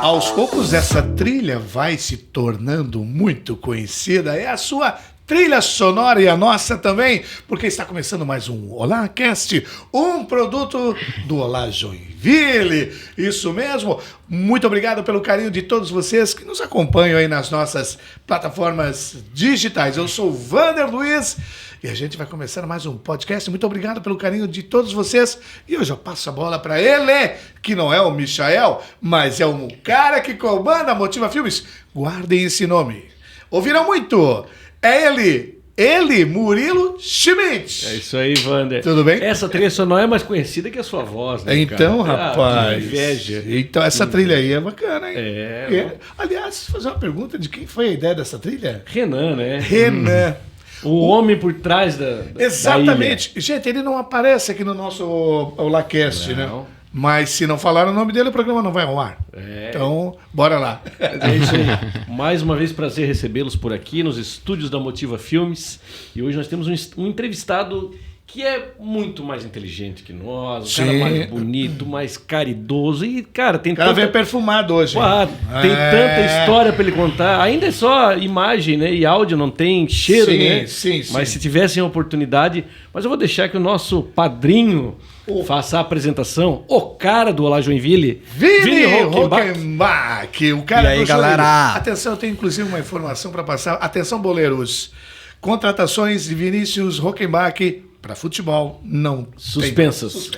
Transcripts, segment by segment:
Aos poucos essa trilha vai se tornando muito conhecida. É a sua trilha sonora e a nossa também, porque está começando mais um Olá Cast, um produto do Olá Joinville. Isso mesmo. Muito obrigado pelo carinho de todos vocês que nos acompanham aí nas nossas plataformas digitais. Eu sou o Vander Luiz e a gente vai começar mais um podcast. Muito obrigado pelo carinho de todos vocês. E eu já passo a bola para ele, que não é o Michael, mas é o cara que comanda a Motiva Filmes. Guardem esse nome. Ouviram muito? É ele, Murilo Schmidt. É isso aí, Vander. Tudo bem? Essa trilha sonora é mais conhecida que a sua voz, né, então, cara? rapaz. Que inveja. Então, essa trilha aí é bacana, hein? É. Aliás, fazer uma pergunta de quem foi a ideia dessa trilha? Renan, né? Renan. O homem por trás da Exatamente. Gente, ele não aparece aqui no nosso Olacast, né? Não. Mas se não falar o nome dele, o programa não vai ao ar. É. Então, bora lá. É isso aí. Mais uma vez, prazer recebê-los por aqui nos estúdios da Motiva Filmes. E hoje nós temos um entrevistado que é muito mais inteligente que nós, um cara mais bonito, mais caridoso. E, cara, tem cara veio perfumado hoje. Tem tanta história para ele contar. Ainda é só imagem, né? E áudio, não tem cheiro, né? Sim. Mas se tivessem a oportunidade... Mas eu vou deixar que o nosso padrinho faça a apresentação. O cara do Olá Joinville. Vini Hockenbach. O cara e aí, galera? Atenção, eu tenho inclusive uma informação para passar. Atenção, boleiros. Contratações de Vinícius Hockenbach para futebol não suspensas.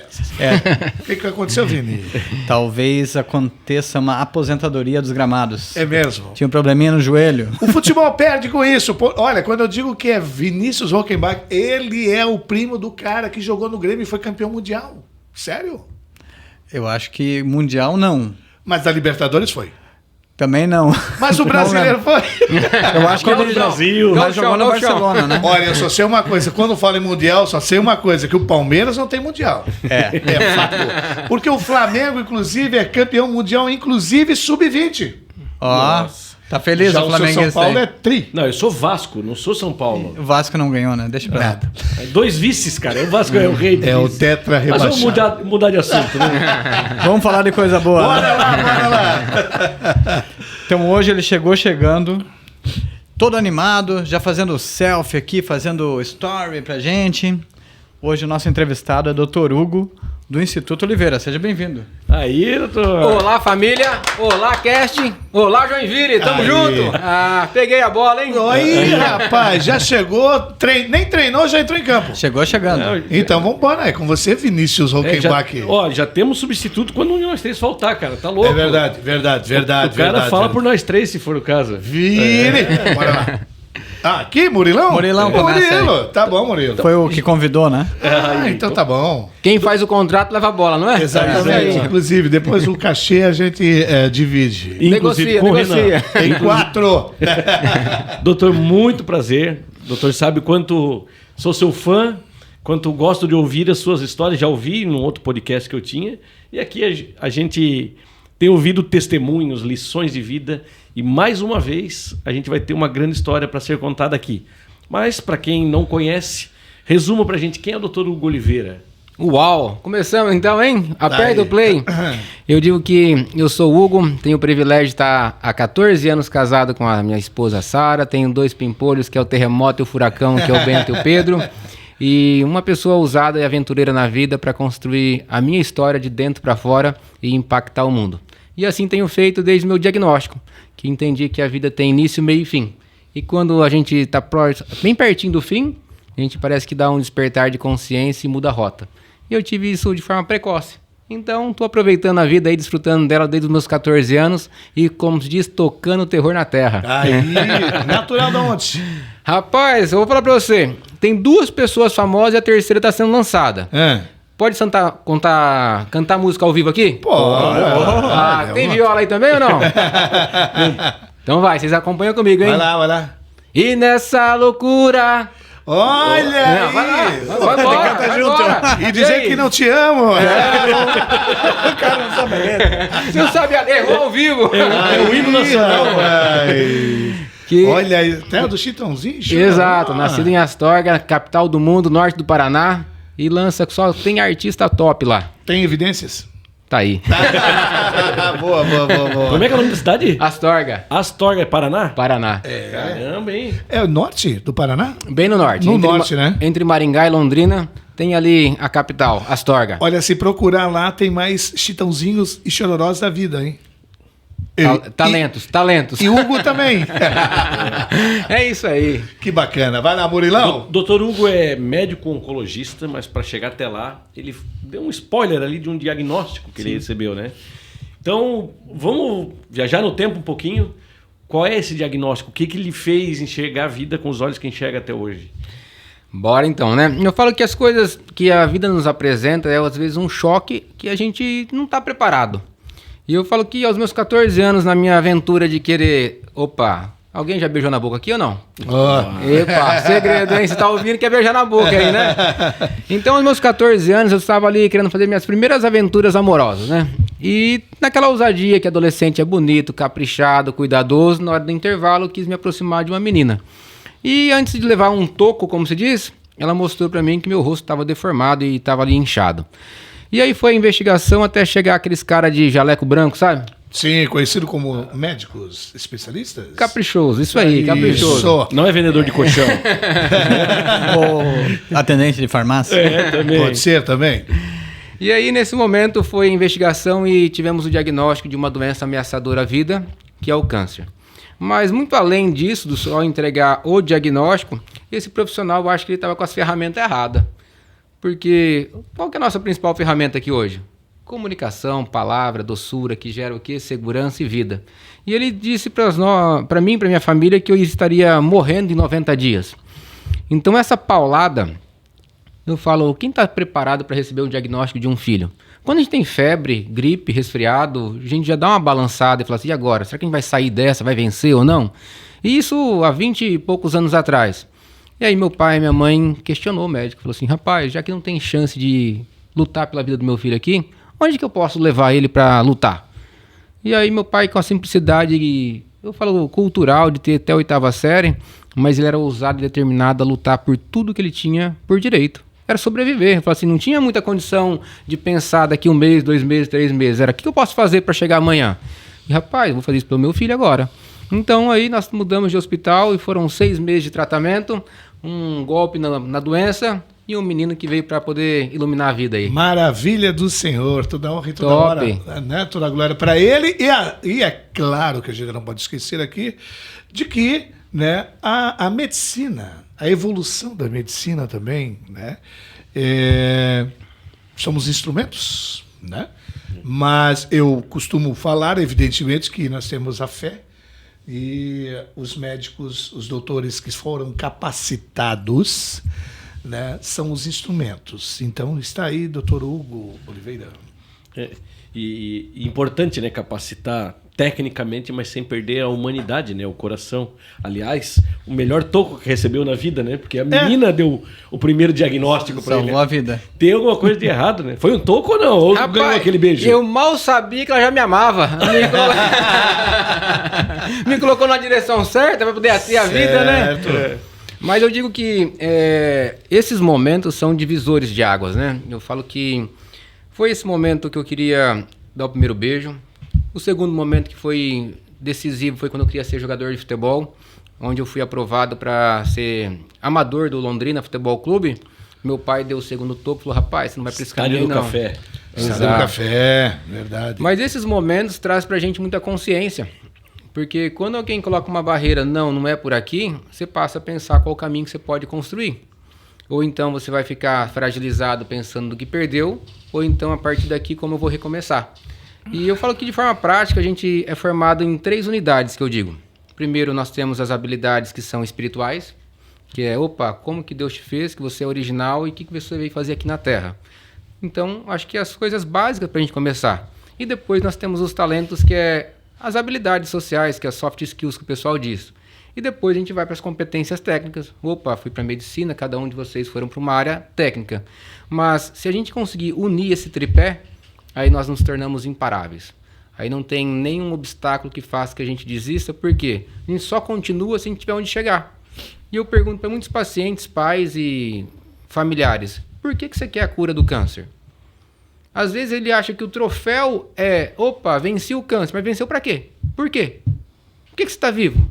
O que aconteceu, Vini? Talvez aconteça uma aposentadoria dos gramados. É mesmo? Tinha um probleminha no joelho. O futebol perde com isso. Olha, quando eu digo que é Vinícius Hockenbach, ele é o primo do cara que jogou no Grêmio e foi campeão mundial. Sério? Eu acho que mundial não. Mas da Libertadores foi. Também não. Mas o brasileiro foi. Eu acho que ele Brasil. Mas jogou no Barcelona, né? Olha, eu só sei uma coisa. Quando falo em mundial, só sei uma coisa. Que o Palmeiras não tem mundial. É fato. Porque o Flamengo, inclusive, é campeão mundial, inclusive sub-20. Ó, tá feliz já o Flamengo? São Paulo é tri. Não, eu sou Vasco, não sou São Paulo. O Vasco não ganhou, né? Deixa pra lá. 2 vices, cara. O Vasco é o rei. É o tetra Mas rebaixado. vamos mudar de assunto, né? Vamos falar de coisa boa. Bora lá. Então hoje ele chegando, todo animado, já fazendo selfie aqui, fazendo story pra gente. Hoje o nosso entrevistado é o Dr. Hugo, do Instituto Oliveira. Seja bem-vindo. Aí, doutor. Olá, família. Olá, cast. Olá, Joinville. Tamo junto. Peguei a bola, hein? Oi, rapaz, já chegou, nem treinou, já entrou em campo. Chegou chegando. Então vamos embora, é com você, Vinícius Hockenbach. Já temos substituto quando nós três faltar, cara. Tá louco? É verdade. O cara fala por nós três, se for o caso. Vini, bora lá. Aqui, Murilão? Murilão, começa aí. Tá bom, Murilo. Foi o que convidou, né? Então tá bom. Quem faz o contrato leva a bola, não é? Exatamente. Inclusive, depois o cachê a gente divide. Inclusive com o Renan. Em 4. Doutor, muito prazer. Doutor sabe quanto sou seu fã, quanto gosto de ouvir as suas histórias. Já ouvi num outro podcast que eu tinha. E aqui a gente tem ouvido testemunhos, lições de vida. E mais uma vez a gente vai ter uma grande história para ser contada aqui. Mas para quem não conhece, resuma pra gente quem é o Dr. Hugo Oliveira. Uau! Começamos então, hein? Aperta o play. Eu digo que eu sou o Hugo, tenho o privilégio de estar há 14 anos casado com a minha esposa Sara, tenho 2 pimpolhos, que é o Terremoto e o Furacão, que é o Bento e o Pedro, e uma pessoa ousada e aventureira na vida para construir a minha história de dentro para fora e impactar o mundo. E assim tenho feito desde o meu diagnóstico, que entendi que a vida tem início, meio e fim. E quando a gente está bem pertinho do fim, a gente parece que dá um despertar de consciência e muda a rota. E eu tive isso de forma precoce. Então, estou aproveitando a vida aí, desfrutando dela desde os meus 14 anos e, como se diz, tocando o terror na terra. Aí, natural de onde? Rapaz, eu vou falar pra você. Tem 2 pessoas famosas e a terceira está sendo lançada. Pode cantar música ao vivo aqui? Tem viola aí também ou não? Então vai, vocês acompanham comigo, hein? Vai lá. E nessa loucura... Olha aí! Vai embora, canta junto. E dizer que não te amo. O cara não sabe a letra. Você não sabe a letra, errou ao vivo. É o hino nacional. Olha aí, terra do Chitãozinho. Exato, nascido em Astorga, capital do mundo, norte do Paraná. E lança, só tem artista top lá. Tem evidências? tá aí. Boa. Como é que é o nome da cidade? Astorga, Astorga, Paraná? Paraná. Caramba, hein? É o norte do Paraná? Bem no norte. No norte, né? Entre Maringá e Londrina, tem ali a capital, Astorga. Olha, se procurar lá, tem mais chitãozinhos e chororós da vida, hein? Talentos. E Hugo também. É isso aí. Que bacana. Vai lá, Murilão. Doutor Hugo é médico oncologista, mas para chegar até lá, ele deu um spoiler ali de um diagnóstico que ele recebeu, né? Então, vamos viajar no tempo um pouquinho. Qual é esse diagnóstico? O que lhe fez enxergar a vida com os olhos que enxerga até hoje? Bora então, né? Eu falo que as coisas que a vida nos apresenta é às vezes um choque que a gente não está preparado. E eu falo que aos meus 14 anos, na minha aventura de querer... Opa, alguém já beijou na boca aqui ou não? Epa, segredo, hein? Você tá ouvindo que é beijar na boca aí, né? Então, aos meus 14 anos, eu estava ali querendo fazer minhas primeiras aventuras amorosas, né? E naquela ousadia que adolescente é bonito, caprichado, cuidadoso, na hora do intervalo, eu quis me aproximar de uma menina. E antes de levar um toco, como se diz, ela mostrou pra mim que meu rosto estava deformado e estava ali inchado. E aí foi a investigação até chegar aqueles caras de jaleco branco, sabe? Sim, conhecido como médicos especialistas? Caprichoso, isso aí, caprichoso. Não é vendedor de colchão. Ou atendente de farmácia. Também. Pode ser também. E aí, nesse momento, foi a investigação e tivemos o diagnóstico de uma doença ameaçadora à vida, que é o câncer. Mas muito além disso, do só entregar o diagnóstico, esse profissional, eu acho que ele estava com as ferramentas erradas. Porque qual que é a nossa principal ferramenta aqui hoje? Comunicação, palavra, doçura, que gera o quê? Segurança e vida. E ele disse para mim, para minha família, que eu estaria morrendo em 90 dias. Então essa paulada, eu falo, quem está preparado para receber um diagnóstico de um filho? Quando a gente tem febre, gripe, resfriado, a gente já dá uma balançada e fala assim, e agora? Será que a gente vai sair dessa, vai vencer ou não? E isso há 20 e poucos anos atrás. E aí meu pai e minha mãe questionou o médico, falou assim, rapaz, já que não tem chance de lutar pela vida do meu filho aqui, onde que eu posso levar ele para lutar? E aí meu pai, com a simplicidade, eu falo cultural, de ter até a 8ª série, mas ele era ousado e determinado a lutar por tudo que ele tinha por direito. Era sobreviver, eu falo assim, não tinha muita condição de pensar daqui 1 mês, 2 meses, 3 meses, era o que eu posso fazer para chegar amanhã? E rapaz, eu vou fazer isso pelo meu filho agora. Então aí nós mudamos de hospital e foram 6 meses de tratamento, um golpe na doença e um menino que veio para poder iluminar a vida aí. Maravilha do Senhor, toda honra e toda hora, né? Toda glória para ele. E é claro que a gente não pode esquecer aqui de que, né, a medicina, a evolução da medicina também, né? Somos instrumentos, né? Mas eu costumo falar, evidentemente, que nós temos a fé. E os médicos, os doutores que foram capacitados, né, são os instrumentos. Então está aí, doutor Hugo Oliveira. E importante, né, capacitar tecnicamente, mas sem perder a humanidade, né, o coração. Aliás, o melhor toco que recebeu na vida, né, porque a menina deu o primeiro diagnóstico para ele. Salvou a vida. Tem alguma coisa de errado, né? Foi um toco ou não? Ou ganhou aquele beijo? Eu mal sabia que ela já me amava. Me colocou na direção certa para poder ter a vida, né? Mas eu digo que esses momentos são divisores de águas, né? Eu falo que foi esse momento que eu queria dar o primeiro beijo. O segundo momento que foi decisivo foi quando eu queria ser jogador de futebol, onde eu fui aprovado para ser amador do Londrina Futebol Clube. Meu pai deu o segundo toco e falou, rapaz, você não vai para esse caminho, não. Café. Estádio do Café, verdade. Mas esses momentos trazem pra gente muita consciência. Porque quando alguém coloca uma barreira, não é por aqui, você passa a pensar qual o caminho que você pode construir. Ou então você vai ficar fragilizado pensando no que perdeu, ou então a partir daqui como eu vou recomeçar. E eu falo que de forma prática a gente é formado em 3 unidades que eu digo. Primeiro nós temos as habilidades que são espirituais, que é, como que Deus te fez, que você é original e o que você veio fazer aqui na Terra. Então acho que as coisas básicas para a gente começar. E depois nós temos os talentos, que é as habilidades sociais, que é as soft skills que o pessoal diz. E depois a gente vai para as competências técnicas. Fui para medicina, cada um de vocês foram para uma área técnica. Mas se a gente conseguir unir esse tripé, aí nós nos tornamos imparáveis. Aí não tem nenhum obstáculo que faça que a gente desista, porque a gente só continua se a gente tiver onde chegar. E eu pergunto para muitos pacientes, pais e familiares, por que você quer a cura do câncer? Às vezes ele acha que o troféu é, opa, venci o câncer, mas venceu para quê? Por quê? Por que você está vivo?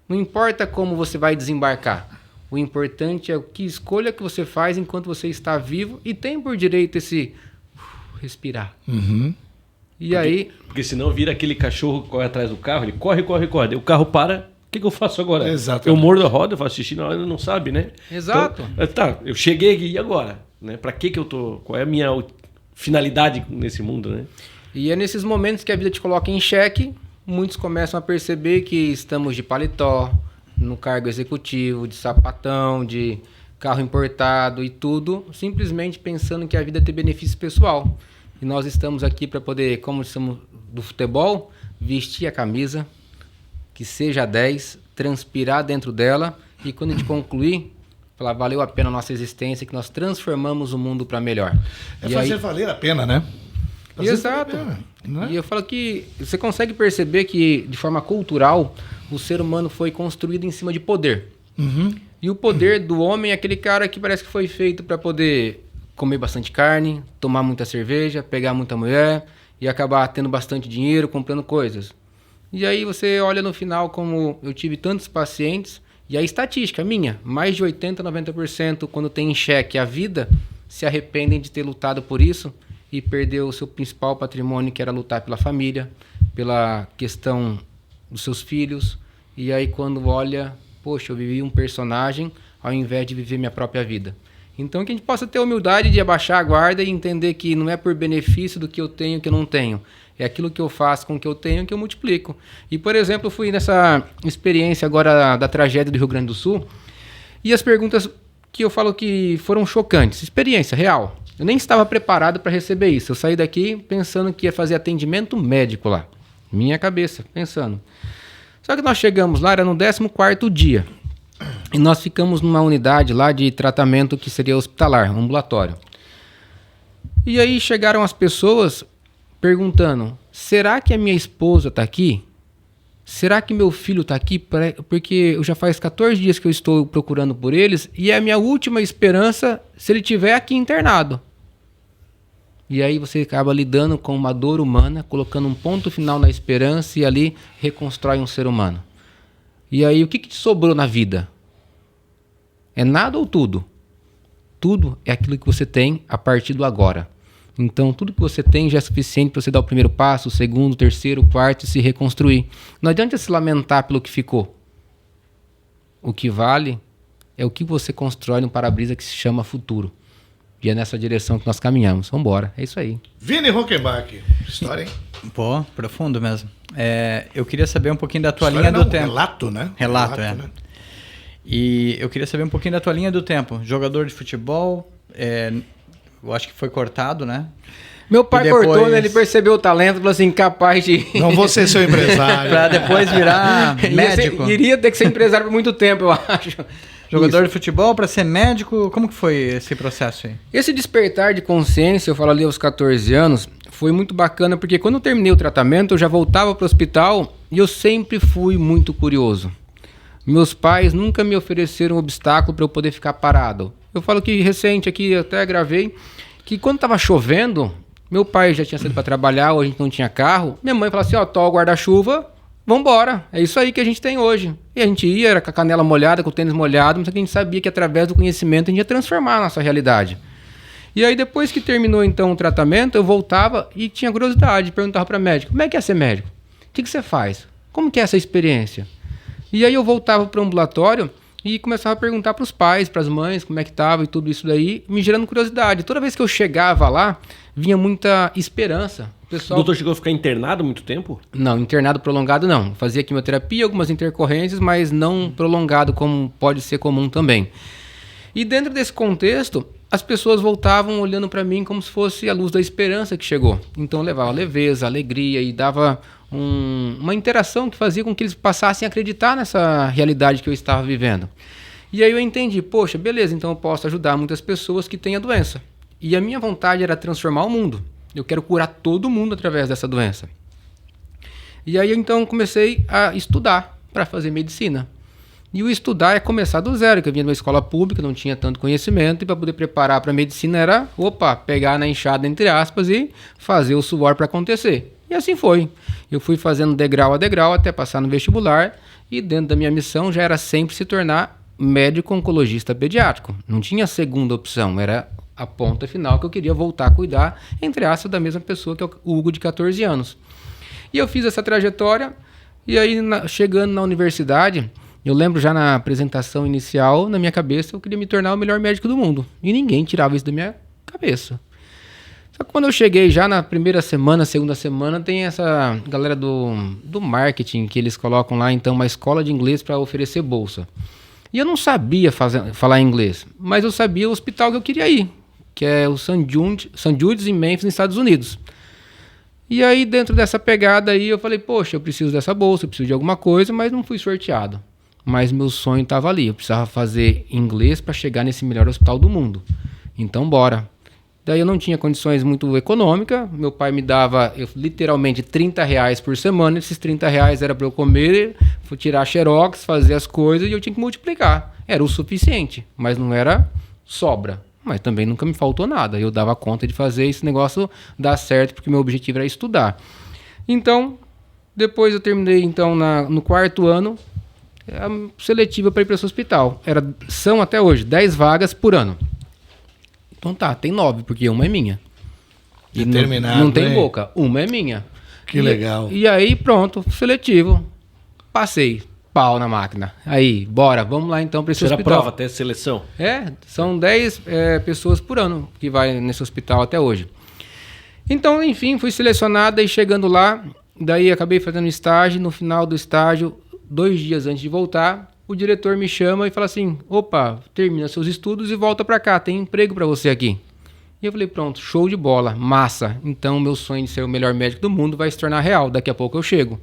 Não importa como você vai desembarcar. O importante é o que escolha que você faz enquanto você está vivo e tem por direito esse respirar. Uhum. E aí... Porque senão vira aquele cachorro que corre atrás do carro, ele corre. O carro para, o que eu faço agora? Exatamente. Eu mordo a roda, eu faço xixi na hora, não sabe, né? Exato. Então, tá, eu cheguei aqui, e agora? Né? Pra que eu tô... Qual é a minha finalidade nesse mundo, né? E é nesses momentos que a vida te coloca em xeque, muitos começam a perceber que estamos de paletó, no cargo executivo, de sapatão, de carro importado e tudo, simplesmente pensando que a vida tem benefício pessoal. E nós estamos aqui para poder, como somos do futebol, vestir a camisa, que seja 10, transpirar dentro dela e quando a gente concluir, falar, valeu a pena a nossa existência, que nós transformamos o mundo para melhor. É fazer valer a pena, né? Exato. E eu falo que você consegue perceber que, de forma cultural, o ser humano foi construído em cima de poder. Uhum. E o poder do homem é aquele cara que parece que foi feito para poder comer bastante carne, tomar muita cerveja, pegar muita mulher e acabar tendo bastante dinheiro, comprando coisas. E aí você olha no final como eu tive tantos pacientes, e a estatística minha, mais de 80%, 90% quando tem em xeque a vida, se arrependem de ter lutado por isso e perdeu o seu principal patrimônio, que era lutar pela família, pela questão dos seus filhos. E aí quando olha, poxa, eu vivi um personagem ao invés de viver minha própria vida. Então que a gente possa ter a humildade de abaixar a guarda e entender que não é por benefício do que eu tenho que eu não tenho. É aquilo que eu faço com o que eu tenho que eu multiplico. E, por exemplo, eu fui nessa experiência agora da tragédia do Rio Grande do Sul e as perguntas que eu falo que foram chocantes. Experiência real. Eu nem estava preparado para receber isso. Eu saí daqui pensando que ia fazer atendimento médico lá. Minha cabeça, pensando. Só que nós chegamos lá, era no 14º dia. E nós ficamos numa unidade lá de tratamento que seria hospitalar, ambulatório. E aí chegaram as pessoas perguntando, será que a minha esposa está aqui? Será que meu filho está aqui? Porque eu já faz 14 dias que eu estou procurando por eles e é a minha última esperança se ele estiver aqui internado. E aí você acaba lidando com uma dor humana, colocando um ponto final na esperança e ali reconstrói um ser humano. E aí o que te sobrou na vida? É nada ou tudo? Tudo é aquilo que você tem a partir do agora. Então, tudo que você tem já é suficiente para você dar o primeiro passo, o segundo, o terceiro, o quarto e se reconstruir. Não adianta se lamentar pelo que ficou. O que vale é o que você constrói no para-brisa que se chama futuro. E é nessa direção que nós caminhamos. Vamos embora. É isso aí. Vini Huckenbach. História, hein? Pô, profundo mesmo. Eu queria saber um pouquinho da tua História linha do não, tempo. Relato, né? Relato, é. Né? E eu queria saber um pouquinho da tua linha do tempo. Jogador de futebol, eu acho que foi cortado, né? Meu pai depois... cortou, né? Ele percebeu o talento, falou assim, capaz de... Não vou ser seu empresário. Pra depois virar médico. Iria ter que ser empresário por muito tempo, eu acho. Jogador de futebol para ser médico, como que foi esse processo aí? Esse despertar de consciência, eu falo ali aos 14 anos, foi muito bacana, porque quando eu terminei o tratamento, eu já voltava para o hospital e eu sempre fui muito curioso. Meus pais nunca me ofereceram um obstáculo para eu poder ficar parado. Eu falo que recente aqui, até gravei, que quando estava chovendo, meu pai já tinha saído para trabalhar, ou a gente não tinha carro, minha mãe falava assim, ó, tô o guarda-chuva, vambora, é isso aí que a gente tem hoje. E a gente ia, era com a canela molhada, com o tênis molhado, mas a gente sabia que através do conhecimento a gente ia transformar a nossa realidade. E aí depois que terminou então o tratamento, eu voltava e tinha curiosidade, perguntava para médico, como é que é ser médico? O que você faz? Como que é essa experiência? E aí eu voltava para o ambulatório e começava a perguntar para os pais, para as mães, como é que estava e tudo isso daí, me gerando curiosidade. Toda vez que eu chegava lá, vinha muita esperança. O doutor chegou a ficar internado muito tempo? Não, internado prolongado não. Fazia quimioterapia, algumas intercorrências, mas não prolongado como pode ser comum também. E dentro desse contexto, as pessoas voltavam olhando para mim como se fosse a luz da esperança que chegou. Então eu levava leveza, alegria e dava uma interação que fazia com que eles passassem a acreditar nessa realidade que eu estava vivendo. E aí eu entendi, poxa, beleza, então eu posso ajudar muitas pessoas que têm a doença. E a minha vontade era transformar o mundo. Eu quero curar todo mundo através dessa doença. E aí então comecei a estudar para fazer medicina. E o estudar é começar do zero, que eu vinha de uma escola pública, não tinha tanto conhecimento, e para poder preparar para a medicina era, pegar na enxada, entre aspas, e fazer o suor para acontecer. E assim foi. Eu fui fazendo degrau a degrau até passar no vestibular, e dentro da minha missão já era sempre se tornar médico oncologista pediátrico. Não tinha segunda opção, era a ponta final que eu queria voltar a cuidar, entre aspas, da mesma pessoa que é o Hugo de 14 anos. E eu fiz essa trajetória, e aí chegando na universidade, eu lembro já na apresentação inicial, na minha cabeça, eu queria me tornar o melhor médico do mundo. E ninguém tirava isso da minha cabeça. Só que quando eu cheguei já na primeira semana, segunda semana, tem essa galera do marketing que eles colocam lá, então, uma escola de inglês para oferecer bolsa. E eu não sabia falar inglês, mas eu sabia o hospital que eu queria ir, que é o St. Jude's em Memphis, nos Estados Unidos. E aí, dentro dessa pegada aí, eu falei, poxa, eu preciso dessa bolsa, eu preciso de alguma coisa, mas não fui sorteado. Mas meu sonho estava ali, eu precisava fazer inglês para chegar nesse melhor hospital do mundo. Então, bora. Daí eu não tinha condições muito econômicas, meu pai me dava literalmente R$30 por semana, esses R$30 era para eu comer, tirar xerox, fazer as coisas e eu tinha que multiplicar. Era o suficiente, mas não era sobra. Mas também nunca me faltou nada, eu dava conta de fazer esse negócio dar certo, porque meu objetivo era estudar. Então, depois eu terminei então no quarto ano, a seletiva para ir para esse hospital. São até hoje 10 vagas por ano. Então tá, tem 9, porque uma é minha. E não tem boca, uma é minha. Que legal. E aí pronto, seletivo. Passei, pau na máquina. Aí, bora, vamos lá então para esse hospital. Será prova até seleção? São 10 pessoas por ano que vai nesse hospital até hoje. Então, enfim, fui selecionada e chegando lá, daí acabei fazendo estágio. No final do estágio, 2 dias antes de voltar, o diretor me chama e fala assim, termina seus estudos e volta pra cá, tem emprego pra você aqui. E eu falei, pronto, show de bola, massa. Então meu sonho de ser o melhor médico do mundo vai se tornar real, daqui a pouco eu chego.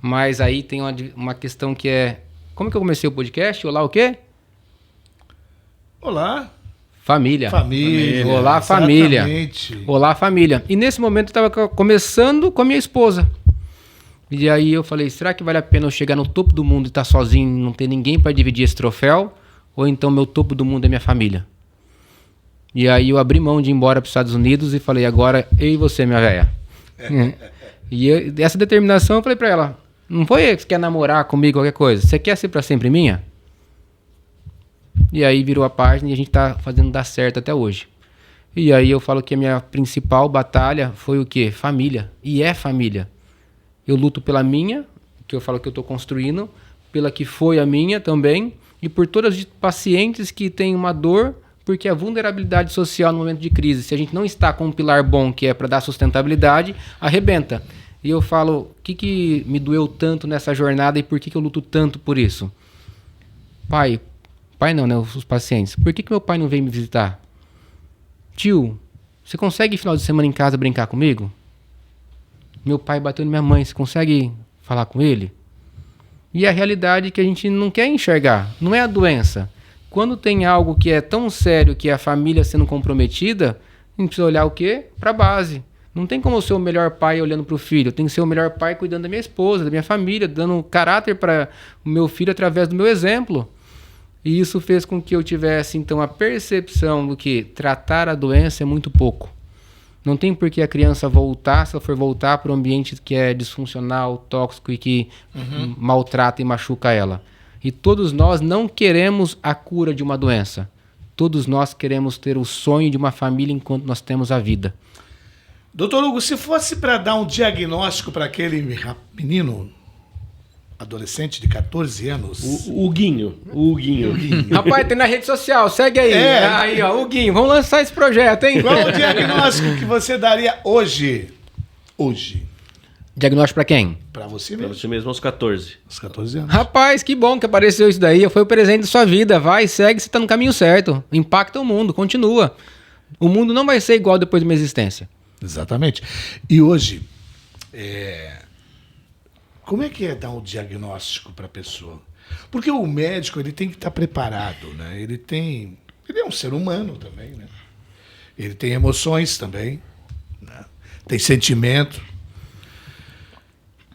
Mas aí tem uma questão que é, como que eu comecei o podcast? Olá o quê? Olá. Família. Olá, exatamente. família. Olá, família. E nesse momento eu estava começando com a minha esposa. E aí eu falei, será que vale a pena eu chegar no topo do mundo e estar sozinho, não ter ninguém para dividir esse troféu? Ou então meu topo do mundo é minha família? E aí eu abri mão de ir embora para os Estados Unidos e falei, agora eu e você, minha velha. E essa determinação eu falei para ela, não foi que você quer namorar comigo, qualquer coisa, você quer ser para sempre minha? E aí virou a página e a gente tá fazendo dar certo até hoje. E aí eu falo que a minha principal batalha foi o quê? Família. E é família. Eu luto pela minha, que eu falo que eu estou construindo, pela que foi a minha também, e por todas as pacientes que têm uma dor, porque a vulnerabilidade social no momento de crise, se a gente não está com um pilar bom, que é para dar sustentabilidade, arrebenta. E eu falo, o que me doeu tanto nessa jornada e por que eu luto tanto por isso? Pai não, né? Os pacientes. Por que meu pai não veio me visitar? Tio, você consegue final de semana em casa brincar comigo? Meu pai bateu na minha mãe, você consegue falar com ele? E a realidade é que a gente não quer enxergar, não é a doença. Quando tem algo que é tão sério, que é a família sendo comprometida, a gente precisa olhar o quê? Para a base. Não tem como eu ser o melhor pai olhando para o filho, eu tenho que ser o melhor pai cuidando da minha esposa, da minha família, dando caráter para o meu filho através do meu exemplo. E isso fez com que eu tivesse, então, a percepção do que tratar a doença é muito pouco. Não tem por que a criança voltar, se ela for voltar para um ambiente que é disfuncional, tóxico e que maltrata e machuca ela. E todos nós não queremos a cura de uma doença. Todos nós queremos ter o sonho de uma família enquanto nós temos a vida. Doutor Hugo, se fosse para dar um diagnóstico para aquele menino, adolescente de 14 anos... O Huguinho. Rapaz, tem na rede social, segue aí. Aí, ó, Huguinho, vamos lançar esse projeto, hein? Qual o diagnóstico que você daria hoje? Diagnóstico pra quem? Pra você Pra mesmo. você mesmo aos 14. Aos 14 anos. Rapaz, que bom que apareceu isso daí. Foi o presente da sua vida. Vai, segue, você tá no caminho certo. Impacta o mundo, continua. O mundo não vai ser igual depois de uma existência. Exatamente. E hoje, como é que é dar um diagnóstico para a pessoa? Porque o médico ele tem que estar preparado, né? Ele é um ser humano também, né? Ele tem emoções também, né? Tem sentimento.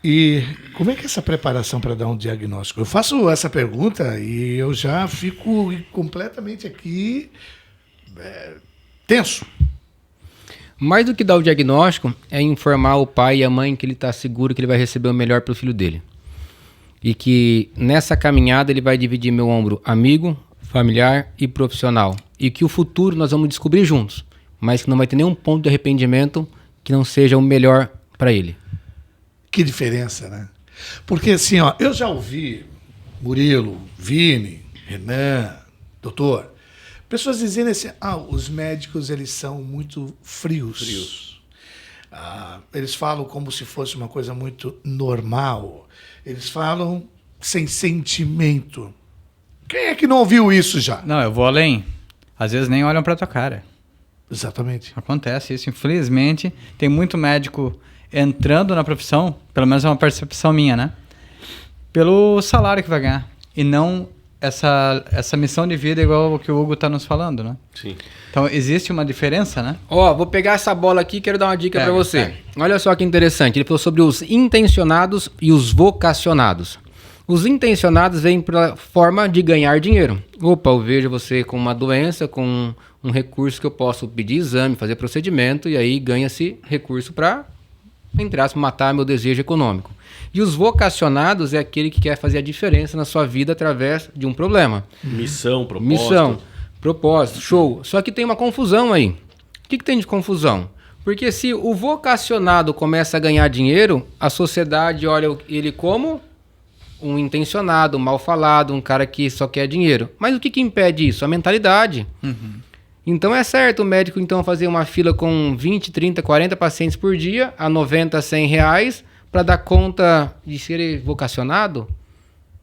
E como é que é essa preparação para dar um diagnóstico? Eu faço essa pergunta e eu já fico completamente aqui tenso. Mais do que dar o diagnóstico, é informar o pai e a mãe que ele está seguro que ele vai receber o melhor para o filho dele. E que nessa caminhada ele vai dividir meu ombro amigo, familiar e profissional. E que o futuro nós vamos descobrir juntos, mas que não vai ter nenhum ponto de arrependimento que não seja o melhor para ele. Que diferença, né? Porque assim, ó, eu já ouvi Murilo, Vini, Renan, doutor, pessoas dizendo assim, os médicos eles são muito frios. Eles falam como se fosse uma coisa muito normal. Eles falam sem sentimento. Quem é que não ouviu isso já? Não, eu vou além. Às vezes nem olham pra tua cara. Exatamente. Acontece isso, infelizmente. Tem muito médico entrando na profissão, pelo menos é uma percepção minha, né? Pelo salário que vai ganhar. E não essa missão de vida igual o que o Hugo tá nos falando, né? Sim. Então existe uma diferença, né? Vou pegar essa bola aqui e quero dar uma dica para você. Olha só que interessante. Ele falou sobre os intencionados e os vocacionados. Os intencionados vêm pela forma de ganhar dinheiro. Eu vejo você com uma doença, com um recurso que eu posso pedir exame, fazer procedimento, e aí ganha-se recurso para, entre aspas, matar meu desejo econômico. E os vocacionados é aquele que quer fazer a diferença na sua vida através de um problema. Missão, propósito. Show. Só que tem uma confusão aí. O que tem de confusão? Porque se o vocacionado começa a ganhar dinheiro, a sociedade olha ele como um intencionado, um mal falado, um cara que só quer dinheiro. Mas o que impede isso? A mentalidade. Então é certo o médico então fazer uma fila com 20, 30, 40 pacientes por dia, a 90, 100 reais, para dar conta de ser vocacionado?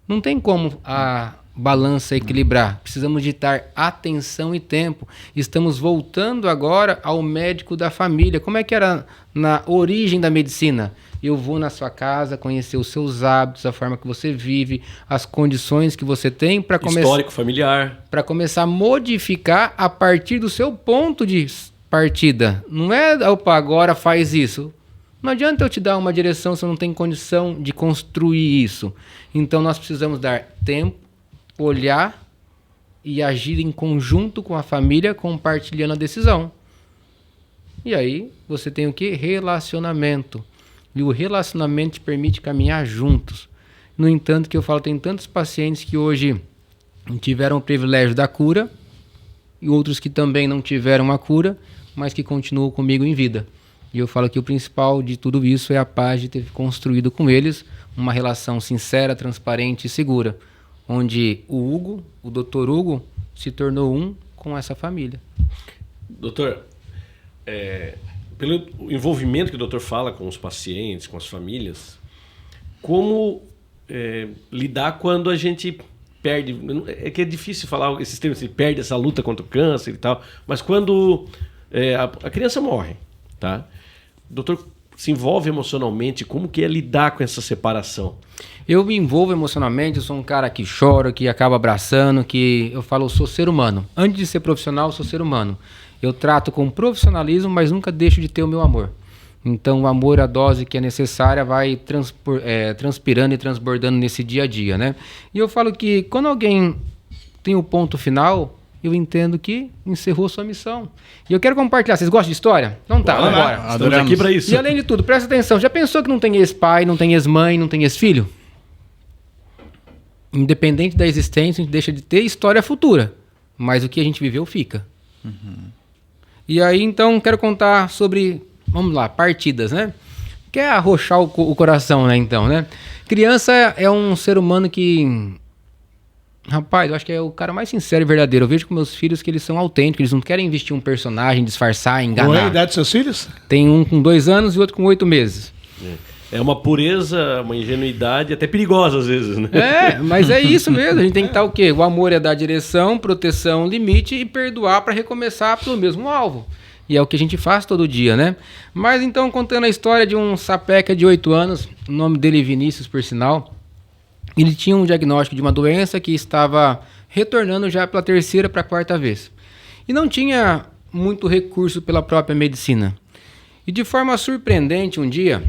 Não tem como a balança equilibrar. Precisamos de dar atenção e tempo. Estamos voltando agora ao médico da família. Como é que era na origem da medicina? Eu vou na sua casa conhecer os seus hábitos, a forma que você vive, as condições que você tem para começar... Histórico familiar. Para começar a modificar a partir do seu ponto de partida. Não é, agora faz isso. Não adianta eu te dar uma direção se eu não tenho condição de construir isso. Então nós precisamos dar tempo, olhar e agir em conjunto com a família, compartilhando a decisão. E aí você tem o quê? Relacionamento. E o relacionamento te permite caminhar juntos. No entanto, que eu falo, tem tantos pacientes que hoje tiveram o privilégio da cura e outros que também não tiveram a cura, mas que continuam comigo em vida. E eu falo que o principal de tudo isso é a paz de ter construído com eles uma relação sincera, transparente e segura, onde o Dr. Hugo, se tornou um com essa família. Doutor, pelo envolvimento que o doutor fala com os pacientes, com as famílias, como lidar quando a gente perde... É que é difícil falar esses termos, se perde essa luta contra o câncer e tal, mas quando a criança morre, tá? O doutor se envolve emocionalmente, como que é lidar com essa separação? Eu me envolvo emocionalmente, eu sou um cara que chora, que acaba abraçando, que eu falo, eu sou ser humano. Antes de ser profissional, eu sou ser humano. Eu trato com profissionalismo, mas nunca deixo de ter o meu amor. Então, o amor, a dose que é necessária, vai transpirando e transbordando nesse dia a dia, né? E eu falo que quando alguém tem o ponto final, eu entendo que encerrou sua missão. E eu quero compartilhar. Vocês gostam de história? Então tá, vamos embora. Estamos aqui para isso. E além de tudo, presta atenção. Já pensou que não tem ex-pai, não tem ex-mãe, não tem ex-filho? Independente da existência, a gente deixa de ter história futura. Mas o que a gente viveu fica. E aí, então, quero contar sobre, vamos lá, partidas, né? Quer arrochar o coração, né, então, né? Criança é um ser humano que... Rapaz, eu acho que é o cara mais sincero e verdadeiro. Eu vejo com meus filhos que eles são autênticos, eles não querem vestir um personagem, disfarçar, enganar. Qual é a idade dos seus filhos? Tem um com 2 anos e outro com 8 meses. É uma pureza, uma ingenuidade até perigosa às vezes, né? Mas é isso mesmo. A gente tem que estar o quê? O amor é dar direção, proteção, limite e perdoar para recomeçar pelo mesmo alvo. E é o que a gente faz todo dia, né? Mas então, contando a história de um sapeca de 8 anos, o nome dele é Vinícius, por sinal. Ele tinha um diagnóstico de uma doença que estava retornando já pela 3ª para a 4ª vez. E não tinha muito recurso pela própria medicina. E de forma surpreendente, um dia,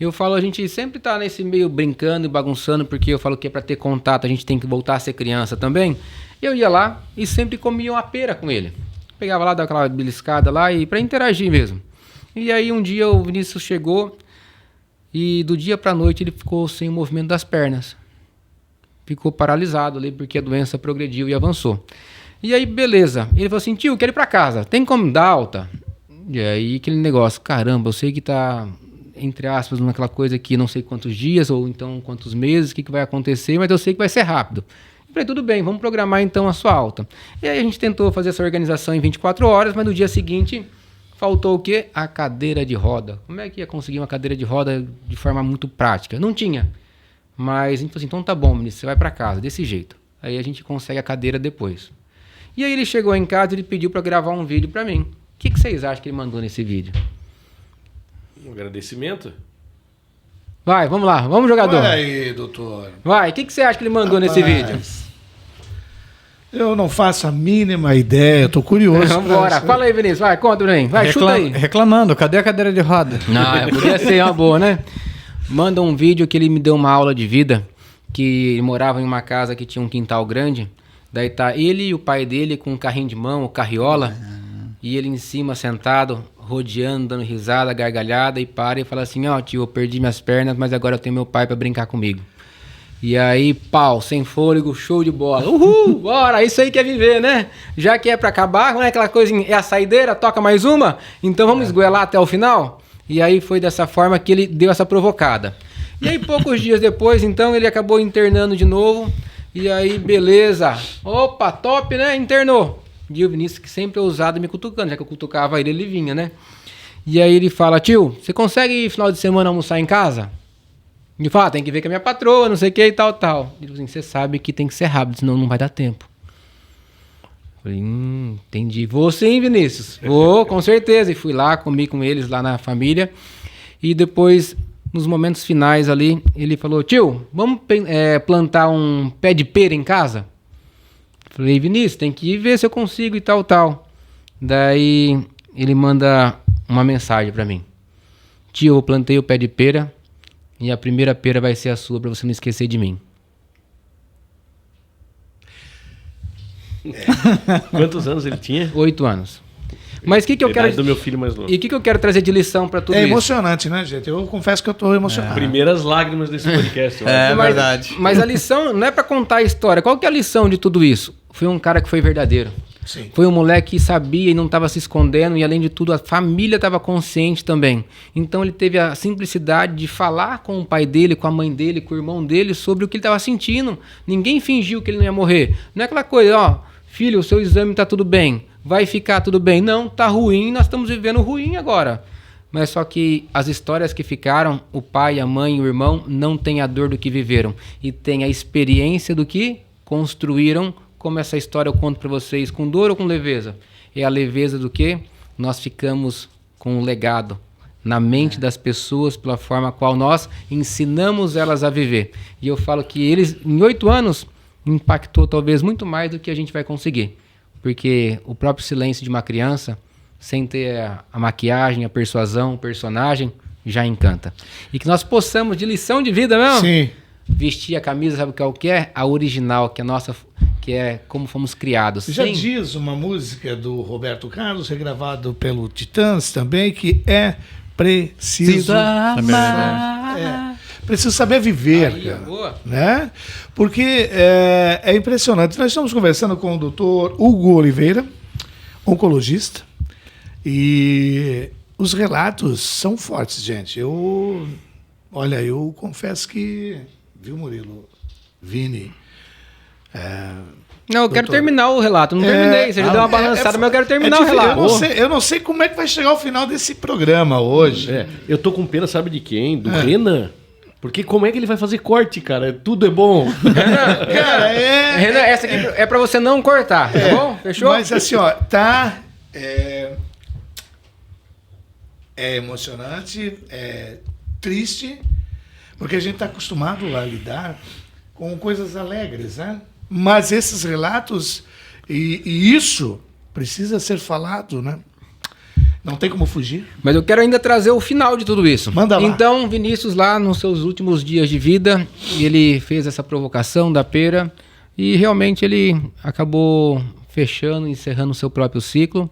Eu falo, a gente sempre tá nesse meio brincando e bagunçando, porque eu falo que para ter contato a gente tem que voltar a ser criança também. Eu ia lá e sempre comia uma pera com ele. Pegava lá, dava aquela beliscada lá e para interagir mesmo. E aí um dia o Vinícius chegou e do dia pra noite ele ficou sem o movimento das pernas. Ficou paralisado ali porque a doença progrediu e avançou. E aí, beleza. Ele falou assim, tio, quero ir pra casa. Tem como me dar alta? E aí aquele negócio, caramba, eu sei que tá, entre aspas, naquela coisa aqui, não sei quantos dias ou então quantos meses, o que vai acontecer, mas eu sei que vai ser rápido. Eu falei, tudo bem, vamos programar então a sua alta. E aí a gente tentou fazer essa organização em 24 horas, mas no dia seguinte faltou o quê? A cadeira de roda. Como é que ia conseguir uma cadeira de roda de forma muito prática? Não tinha. Mas a gente falou assim, então tá bom, ministro, você vai para casa, desse jeito. Aí a gente consegue a cadeira depois. E aí ele chegou em casa e ele pediu para gravar um vídeo para mim. O que vocês acham que ele mandou nesse vídeo? Um agradecimento? Vai, vamos lá, vamos jogador. Olha aí, doutor. Vai, o que você acha que ele mandou nesse vídeo? Eu não faço a mínima ideia, eu tô curioso. Vamos embora. Fala aí, Vinícius, vai, conta pra mim. Vai, chuta aí. Reclamando, cadê a cadeira de roda? Não, podia ser uma boa, né? Manda um vídeo que ele me deu uma aula de vida, que ele morava em uma casa que tinha um quintal grande, daí tá ele e o pai dele com um carrinho de mão, o carriola, e ele em cima sentado, rodeando, dando risada, gargalhada, e para e fala assim, ó, tio, eu perdi minhas pernas, mas agora eu tenho meu pai pra brincar comigo. E aí, pau, sem fôlego, show de bola. Uhul, bora, isso aí que é viver, né? Já que é pra acabar, não é aquela coisinha, é a saideira, toca mais uma, então vamos esgoelar até o final? E aí foi dessa forma que ele deu essa provocada. E aí, poucos dias depois, então, ele acabou internando de novo, e aí, beleza. Opa, top, né? Internou. E o Vinícius, que sempre é ousado, me cutucando, já que eu cutucava ele, ele vinha, né? E aí ele fala, tio, você consegue final de semana almoçar em casa? Ele fala, tem que ver com a minha patroa, não sei o que e tal, tal. Ele falou assim, você sabe que tem que ser rápido, senão não vai dar tempo. Eu falei, entendi. Vou sim, Vinícius. Vou, com certeza. E fui lá, comi com eles lá na família. E depois, nos momentos finais ali, ele falou, tio, vamos plantar um pé de pera em casa? Falei, Vinícius, tem que ver se eu consigo e tal, tal. Daí ele manda uma mensagem pra mim. Tio, eu plantei o pé de pera e a primeira pera vai ser a sua pra você não esquecer de mim. Quantos anos ele tinha? 8 anos. Mas o que eu quero... do meu filho mais novo. E o que eu quero trazer de lição pra tudo isso? É emocionante, né, gente? Eu confesso que eu tô emocionado. Primeiras lágrimas desse podcast. Verdade. Mas a lição não é pra contar a história. Qual que é a lição de tudo isso? Foi um cara que foi verdadeiro. Sim. Foi um moleque que sabia e não estava se escondendo, e além de tudo a família estava consciente também. Então ele teve a simplicidade de falar com o pai dele, com a mãe dele, com o irmão dele sobre o que ele estava sentindo. Ninguém fingiu que ele não ia morrer. Não é aquela coisa, ó, filho, o seu exame está tudo bem, vai ficar tudo bem. Não, tá ruim, nós estamos vivendo ruim agora. Mas só que as histórias que ficaram, o pai, a mãe e o irmão não têm a dor do que viveram e têm a experiência do que construíram. Como essa história eu conto para vocês, com dor ou com leveza? É a leveza do que? Nós ficamos com um legado na mente das pessoas pela forma qual nós ensinamos elas a viver. E eu falo que eles, em 8 anos, impactou talvez muito mais do que a gente vai conseguir. Porque o próprio silêncio de uma criança, sem ter a maquiagem, a persuasão, o personagem, já encanta. E que nós possamos, de lição de vida mesmo, Sim. vestir a camisa, sabe qual que é? A original, que é nossa, que é como fomos criados. Já Sem... diz uma música do Roberto Carlos, regravado pelo Titãs também, que é preciso amar. Preciso saber viver, Aí, cara, boa. né? Porque é impressionante. Nós estamos conversando com o Dr. Hugo Oliveira, oncologista, e os relatos são fortes, gente. Olha, eu confesso que, viu, Murilo, Vini, Não, eu quero terminar o relato. Não terminei. Você já deu uma balançada, mas eu quero terminar o relato. Eu não sei como é que vai chegar o final desse programa hoje. Eu tô com pena, sabe de quem? Do Renan. Porque como é que ele vai fazer corte, cara? Tudo é bom. Cara, Renan, essa aqui é pra você não cortar, tá bom? Fechou? Mas assim, ó, tá... É emocionante, é triste, porque a gente está acostumado a lidar com coisas alegres, né? Mas esses relatos, e isso precisa ser falado, né? Não tem como fugir. Mas eu quero ainda trazer o final de tudo isso. Manda lá. Então, Vinícius, lá nos seus últimos dias de vida, ele fez essa provocação da pera e realmente ele acabou fechando, encerrando o seu próprio ciclo.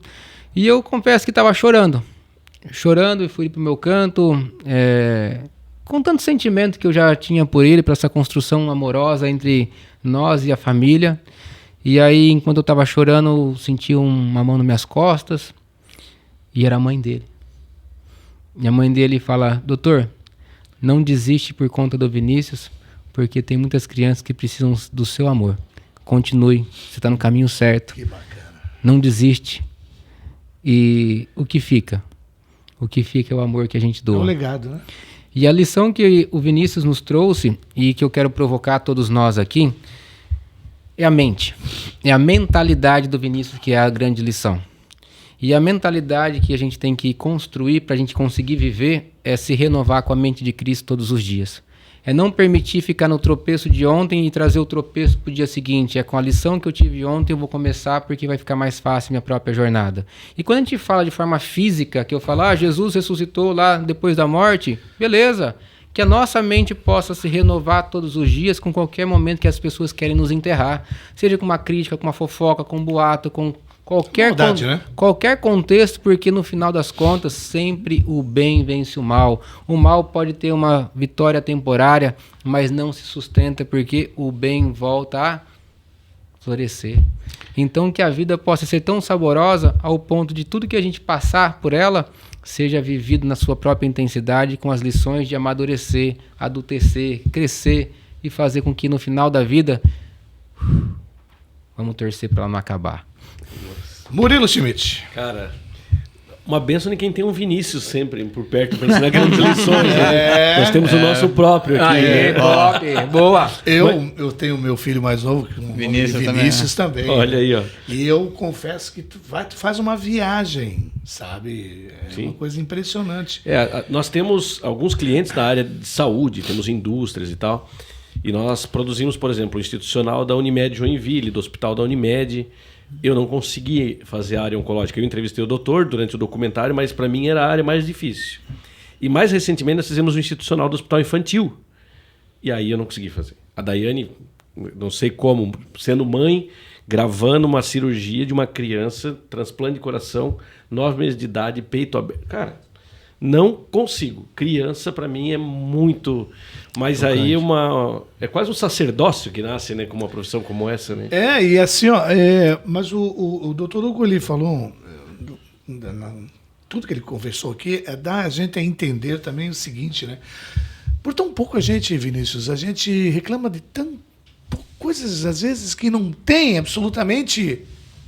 E eu confesso que estava chorando e fui pro meu canto, com tanto sentimento que eu já tinha por ele, para essa construção amorosa entre nós e a família. E aí, enquanto eu estava chorando, eu senti uma mão nas minhas costas e era a mãe dele. E a mãe dele fala: doutor, não desiste por conta do Vinícius, porque tem muitas crianças que precisam do seu amor. Continue, você está no caminho certo. Que bacana. Não desiste. E o que fica? O que fica é o amor que a gente doa. É um legado, né? E a lição que o Vinícius nos trouxe e que eu quero provocar a todos nós aqui é a mente. É a mentalidade do Vinícius que é a grande lição. E a mentalidade que a gente tem que construir para a gente conseguir viver é se renovar com a mente de Cristo todos os dias. É não permitir ficar no tropeço de ontem e trazer o tropeço para o dia seguinte. É com a lição que eu tive ontem eu vou começar porque vai ficar mais fácil minha própria jornada. E quando a gente fala de forma física, que eu falo, Jesus ressuscitou lá depois da morte, beleza. Que a nossa mente possa se renovar todos os dias com qualquer momento que as pessoas querem nos enterrar. Seja com uma crítica, com uma fofoca, com um boato, com qualquer contexto, porque no final das contas sempre o bem vence o mal. O mal pode ter uma vitória temporária, mas não se sustenta porque o bem volta a florescer. Então que a vida possa ser tão saborosa ao ponto de tudo que a gente passar por ela seja vivido na sua própria intensidade, com as lições de amadurecer, adultecer, crescer e fazer com que no final da vida vamos torcer para ela não acabar. Murilo Schmidt. Cara, uma benção de quem tem um Vinícius sempre por perto para ensinar grandes lições. Né? Nós temos o nosso próprio aqui. Top, boa. Eu tenho meu filho mais novo, Vinícius também. Olha aí, ó. E eu confesso que tu faz uma viagem, sabe? É uma coisa impressionante. Nós temos alguns clientes na área de saúde, temos indústrias e tal. E nós produzimos, por exemplo, o institucional da Unimed Joinville, do hospital da Unimed. Eu não consegui fazer a área oncológica. Eu entrevistei o doutor durante o documentário, mas para mim era a área mais difícil. E mais recentemente nós fizemos o institucional do hospital infantil. E aí eu não consegui fazer. A Daiane, não sei como, sendo mãe, gravando uma cirurgia de uma criança, transplante de coração, 9 meses de idade, peito aberto. Cara, não consigo. Criança para mim é muito... Mas aí é quase um sacerdócio que nasce, né, com uma profissão como essa, né? E assim, ó, mas o doutor Hugo ele falou, tudo que ele conversou aqui, dá a gente a entender também o seguinte, né? Por tão pouco Vinícius, a gente reclama de coisas, às vezes, que não tem absolutamente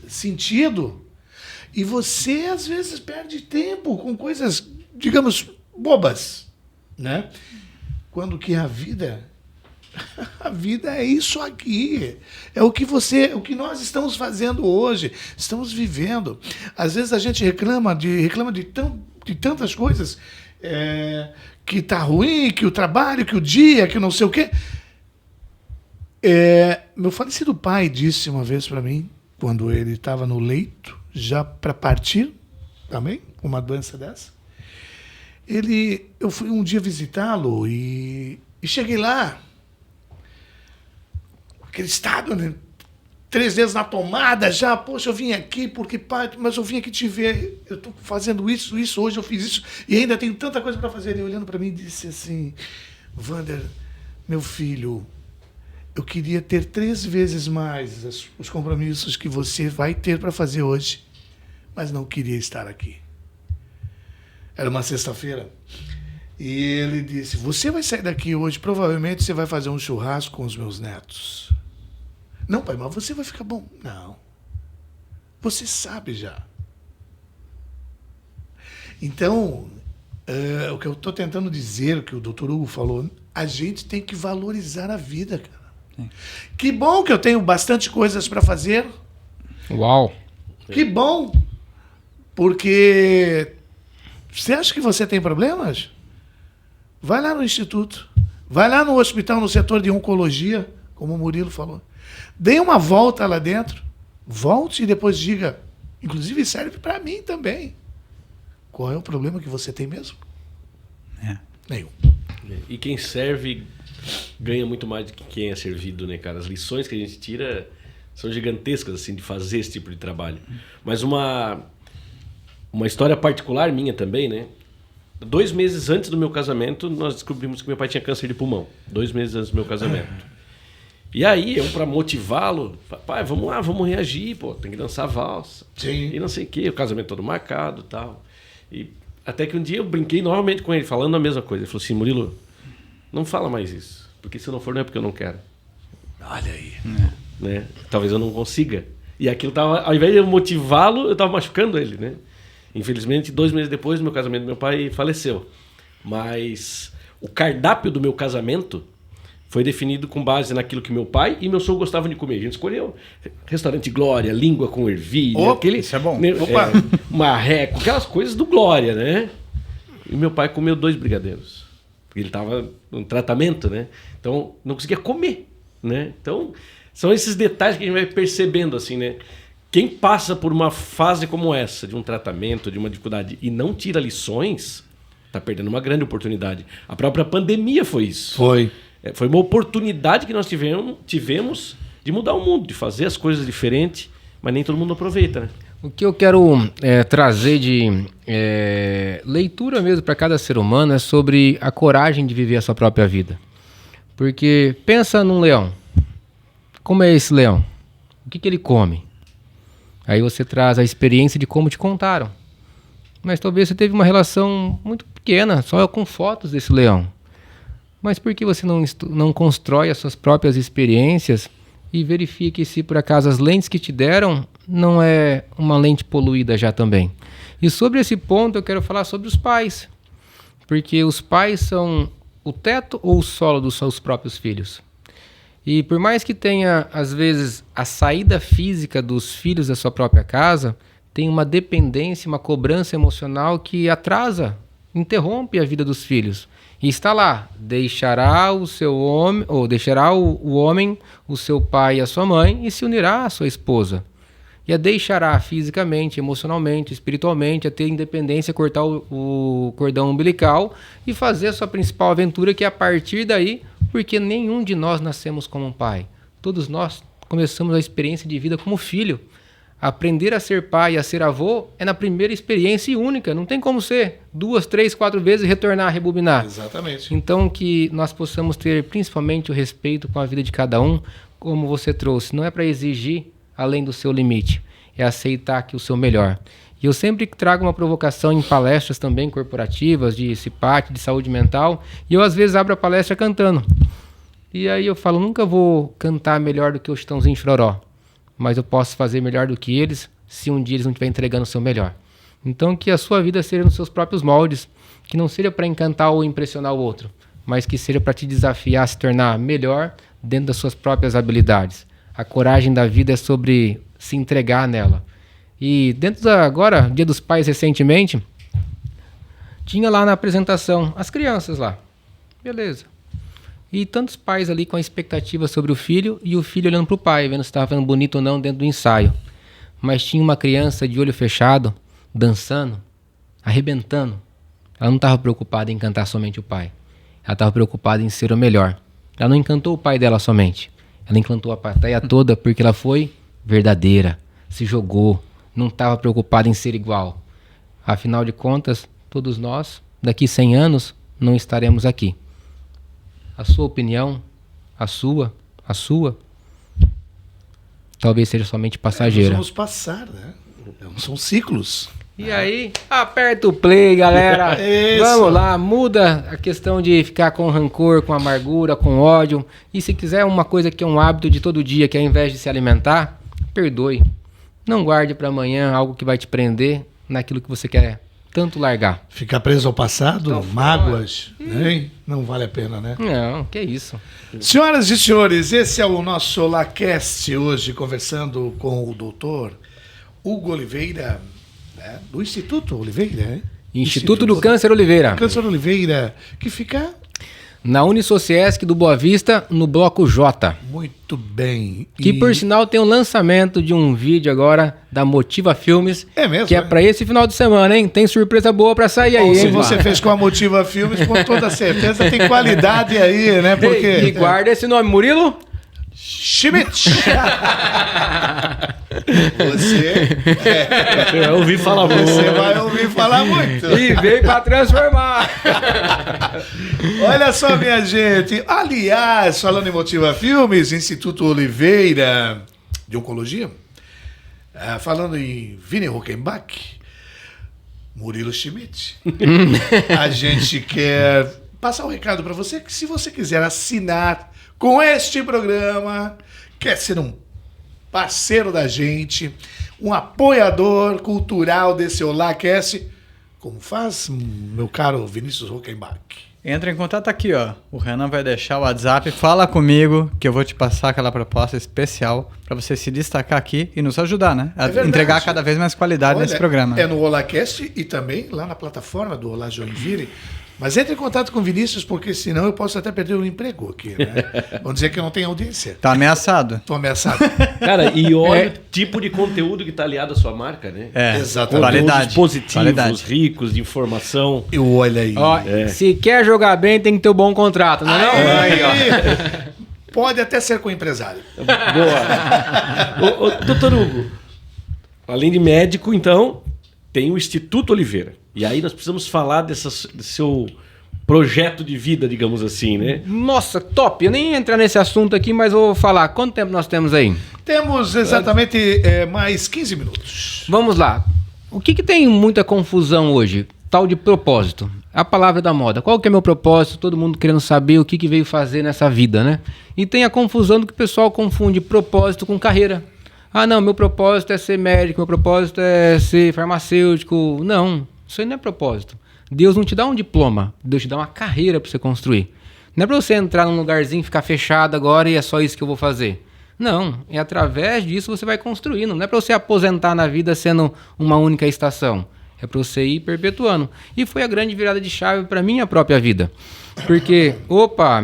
sentido, e você, às vezes, perde tempo com coisas, digamos, bobas, né? Quando que a vida é isso aqui. É o que nós estamos fazendo hoje, estamos vivendo. Às vezes a gente reclama de tantas coisas, que tá ruim, que o trabalho, que o dia, que não sei o quê. Meu falecido pai disse uma vez para mim, quando ele estava no leito, já para partir, também, com uma doença dessa. Eu fui um dia visitá-lo e cheguei lá, aquele estado, né? 3 vezes na tomada já, poxa, eu vim aqui porque, pai, mas eu vim aqui te ver, eu estou fazendo isso, hoje eu fiz isso, e ainda tenho tanta coisa para fazer. Ele olhando para mim disse assim, Wander, meu filho, eu queria ter 3 vezes mais os compromissos que você vai ter para fazer hoje, mas não queria estar aqui. Era uma sexta-feira. E ele disse, você vai sair daqui hoje, provavelmente você vai fazer um churrasco com os meus netos. Não, pai, mas você vai ficar bom. Não. Você sabe já. Então, o que eu estou tentando dizer, o que o doutor Hugo falou, a gente tem que valorizar a vida, cara. Sim. Que bom que eu tenho bastante coisas para fazer. Uau! Que bom! Porque... Você acha que você tem problemas? Vai lá no instituto. Vai lá no hospital, no setor de oncologia, como o Murilo falou. Dê uma volta lá dentro. Volte e depois diga. Inclusive serve para mim também. qual é o problema que você tem mesmo? Nenhum. E quem serve ganha muito mais do que quem é servido, né, cara? As lições que a gente tira são gigantescas, assim, de fazer esse tipo de trabalho. Mas uma história particular minha também, né? 2 meses antes do meu casamento, nós descobrimos que meu pai tinha câncer de pulmão. 2 meses antes do meu casamento. E aí, eu pra motivá-lo, pai, vamos lá, vamos reagir, pô, tem que dançar valsa. Sim. E não sei o quê, o casamento todo marcado e tal. E até que um dia eu brinquei novamente com ele, falando a mesma coisa. Ele falou assim, Murilo, não fala mais isso, porque se não for, não é porque eu não quero. Olha aí. Né? Talvez eu não consiga. E aquilo tava, ao invés de eu motivá-lo, eu tava machucando ele, né? Infelizmente, 2 meses depois do meu casamento, meu pai faleceu. Mas o cardápio do meu casamento foi definido com base naquilo que meu pai e meu sogro gostavam de comer. A gente escolheu restaurante Glória, língua com ervilha, Isso é bom. marreco, aquelas coisas do Glória, né? E meu pai comeu 2 brigadeiros. Porque ele estava no tratamento, né? Então, não conseguia comer, né? Então, são esses detalhes que a gente vai percebendo, assim, né? Quem passa por uma fase como essa, de um tratamento, de uma dificuldade, e não tira lições, está perdendo uma grande oportunidade. A própria pandemia foi isso. Foi uma oportunidade que nós tivemos de mudar o mundo, de fazer as coisas diferentes, mas nem todo mundo aproveita, né? O que eu quero trazer de leitura mesmo para cada ser humano é sobre a coragem de viver a sua própria vida. Porque pensa num leão. Como é esse leão? O que ele come? Aí você traz a experiência de como te contaram. Mas talvez você teve uma relação muito pequena, só com fotos desse leão. Mas por que você não constrói as suas próprias experiências e verifique se por acaso as lentes que te deram não é uma lente poluída já também? E sobre esse ponto eu quero falar sobre os pais. Porque os pais são o teto ou o solo dos seus próprios filhos. E por mais que tenha, às vezes, a saída física dos filhos da sua própria casa, tem uma dependência, uma cobrança emocional que atrasa, interrompe a vida dos filhos. E está lá, deixará o seu homem, ou deixará o homem, o seu pai e a sua mãe, e se unirá à sua esposa. E a deixará fisicamente, emocionalmente, espiritualmente, a ter independência, cortar o cordão umbilical e fazer a sua principal aventura, que é a partir daí, porque nenhum de nós nascemos como um pai. Todos nós começamos a experiência de vida como filho. Aprender a ser pai e a ser avô é na primeira experiência e única. Não tem como ser 2, 3, 4 vezes e retornar, rebobinar. Exatamente. Então que nós possamos ter principalmente o respeito com a vida de cada um, como você trouxe. Não é para exigir além do seu limite. É aceitar que o seu melhor. E eu sempre trago uma provocação em palestras também corporativas, de CIPAT, de saúde mental. E eu às vezes abro a palestra cantando. E aí eu falo, nunca vou cantar melhor do que o Chitãozinho Chororó. Mas eu posso fazer melhor do que eles se um dia eles não estiverem entregando o seu melhor. Então que a sua vida seja nos seus próprios moldes, que não seja para encantar ou impressionar o outro, mas que seja para te desafiar a se tornar melhor dentro das suas próprias habilidades. A coragem da vida é sobre se entregar nela. E dentro agora, Dia dos Pais recentemente, tinha lá na apresentação as crianças lá. Beleza. E tantos pais ali com a expectativa sobre o filho e o filho olhando para o pai, vendo se estava ficando bonito ou não dentro do ensaio. Mas tinha uma criança de olho fechado, dançando, arrebentando. Ela não estava preocupada em encantar somente o pai. Ela estava preocupada em ser o melhor. Ela não encantou o pai dela somente. Ela encantou a plateia toda porque ela foi verdadeira, se jogou, não estava preocupada em ser igual. Afinal de contas, todos nós, daqui 100 anos, não estaremos aqui. A sua opinião, a sua, talvez seja somente passageira. Nós vamos passar, né? São ciclos. E aí, aperta o play, galera. Vamos lá, muda a questão de ficar com rancor, com amargura, com ódio. E se quiser uma coisa que é um hábito de todo dia, que ao invés de se alimentar, perdoe. Não guarde para amanhã algo que vai te prender naquilo que você quer tanto largar. Ficar preso ao passado, Então, mágoas, né? Não vale a pena, né? Não, que isso. Senhoras e senhores, esse é o nosso LaCast hoje, conversando com o doutor Hugo Oliveira, né? Do Instituto Oliveira, né? Instituto do Câncer Oliveira. Câncer Oliveira, que fica na Unisociesc do Boa Vista, no Bloco J. Muito bem. Que, por sinal, tem um lançamento de um vídeo agora da Motiva Filmes. É mesmo? Que é pra esse final de semana, hein? Tem surpresa boa pra sair aí, Se hein? você fez com a Motiva Filmes, com toda certeza tem qualidade aí, né? Porque... E guarda esse nome, Murilo? Schmidt. Você Eu ouvi falar muito. Você vai ouvir falar muito. E veio pra transformar. Olha só, minha gente. Aliás, falando em Motiva Filmes, Instituto Oliveira de Oncologia, falando em Vini Huckenbach, Murilo Schmidt, a gente quer passar um recado para você que se você quiser assinar com este programa, quer ser um parceiro da gente, um apoiador cultural desse OláCast, como faz, meu caro Vinícius Huckenbach? Entra em contato aqui, ó. O Renan vai deixar o WhatsApp. Fala comigo que eu vou te passar aquela proposta especial para você se destacar aqui e nos ajudar, né? A entregar cada vez mais qualidade nesse programa. É no OláCast e também lá na plataforma do Olá Joinville. Mas entre em contato com o Vinícius, porque senão eu posso até perder o emprego aqui, né? Vão dizer que eu não tenho audiência. Tá ameaçado. Tô ameaçado. Cara, e olha o tipo de conteúdo que tá aliado à sua marca, né? Exatamente. Qualidade. Positivos, Qualidade. Ricos de informação. Eu olho aí. Ó, se quer jogar bem, tem que ter um bom contrato, não é não? Aí, ó. Pode até ser com o empresário. Boa. Doutor Hugo, além de médico, então, tem o Instituto Oliveira. E aí nós precisamos falar desse seu projeto de vida, digamos assim, né? Nossa, top. Eu nem ia entrar nesse assunto aqui, mas vou falar. Quanto tempo nós temos aí? Temos exatamente mais 15 minutos. Vamos lá. O que tem muita confusão hoje? Tal de propósito. A palavra da moda. Qual que é meu propósito? Todo mundo querendo saber o que veio fazer nessa vida, né? E tem a confusão do que o pessoal confunde propósito com carreira. Ah, não, meu propósito é ser médico, meu propósito é ser farmacêutico. Não, isso aí não é propósito. Deus não te dá um diploma, Deus te dá uma carreira para você construir. Não é para você entrar num lugarzinho, ficar fechado agora e é só isso que eu vou fazer. Não, é através disso você vai construindo. Não é para você aposentar na vida sendo uma única estação. É para você ir perpetuando. E foi a grande virada de chave para minha própria vida. Porque,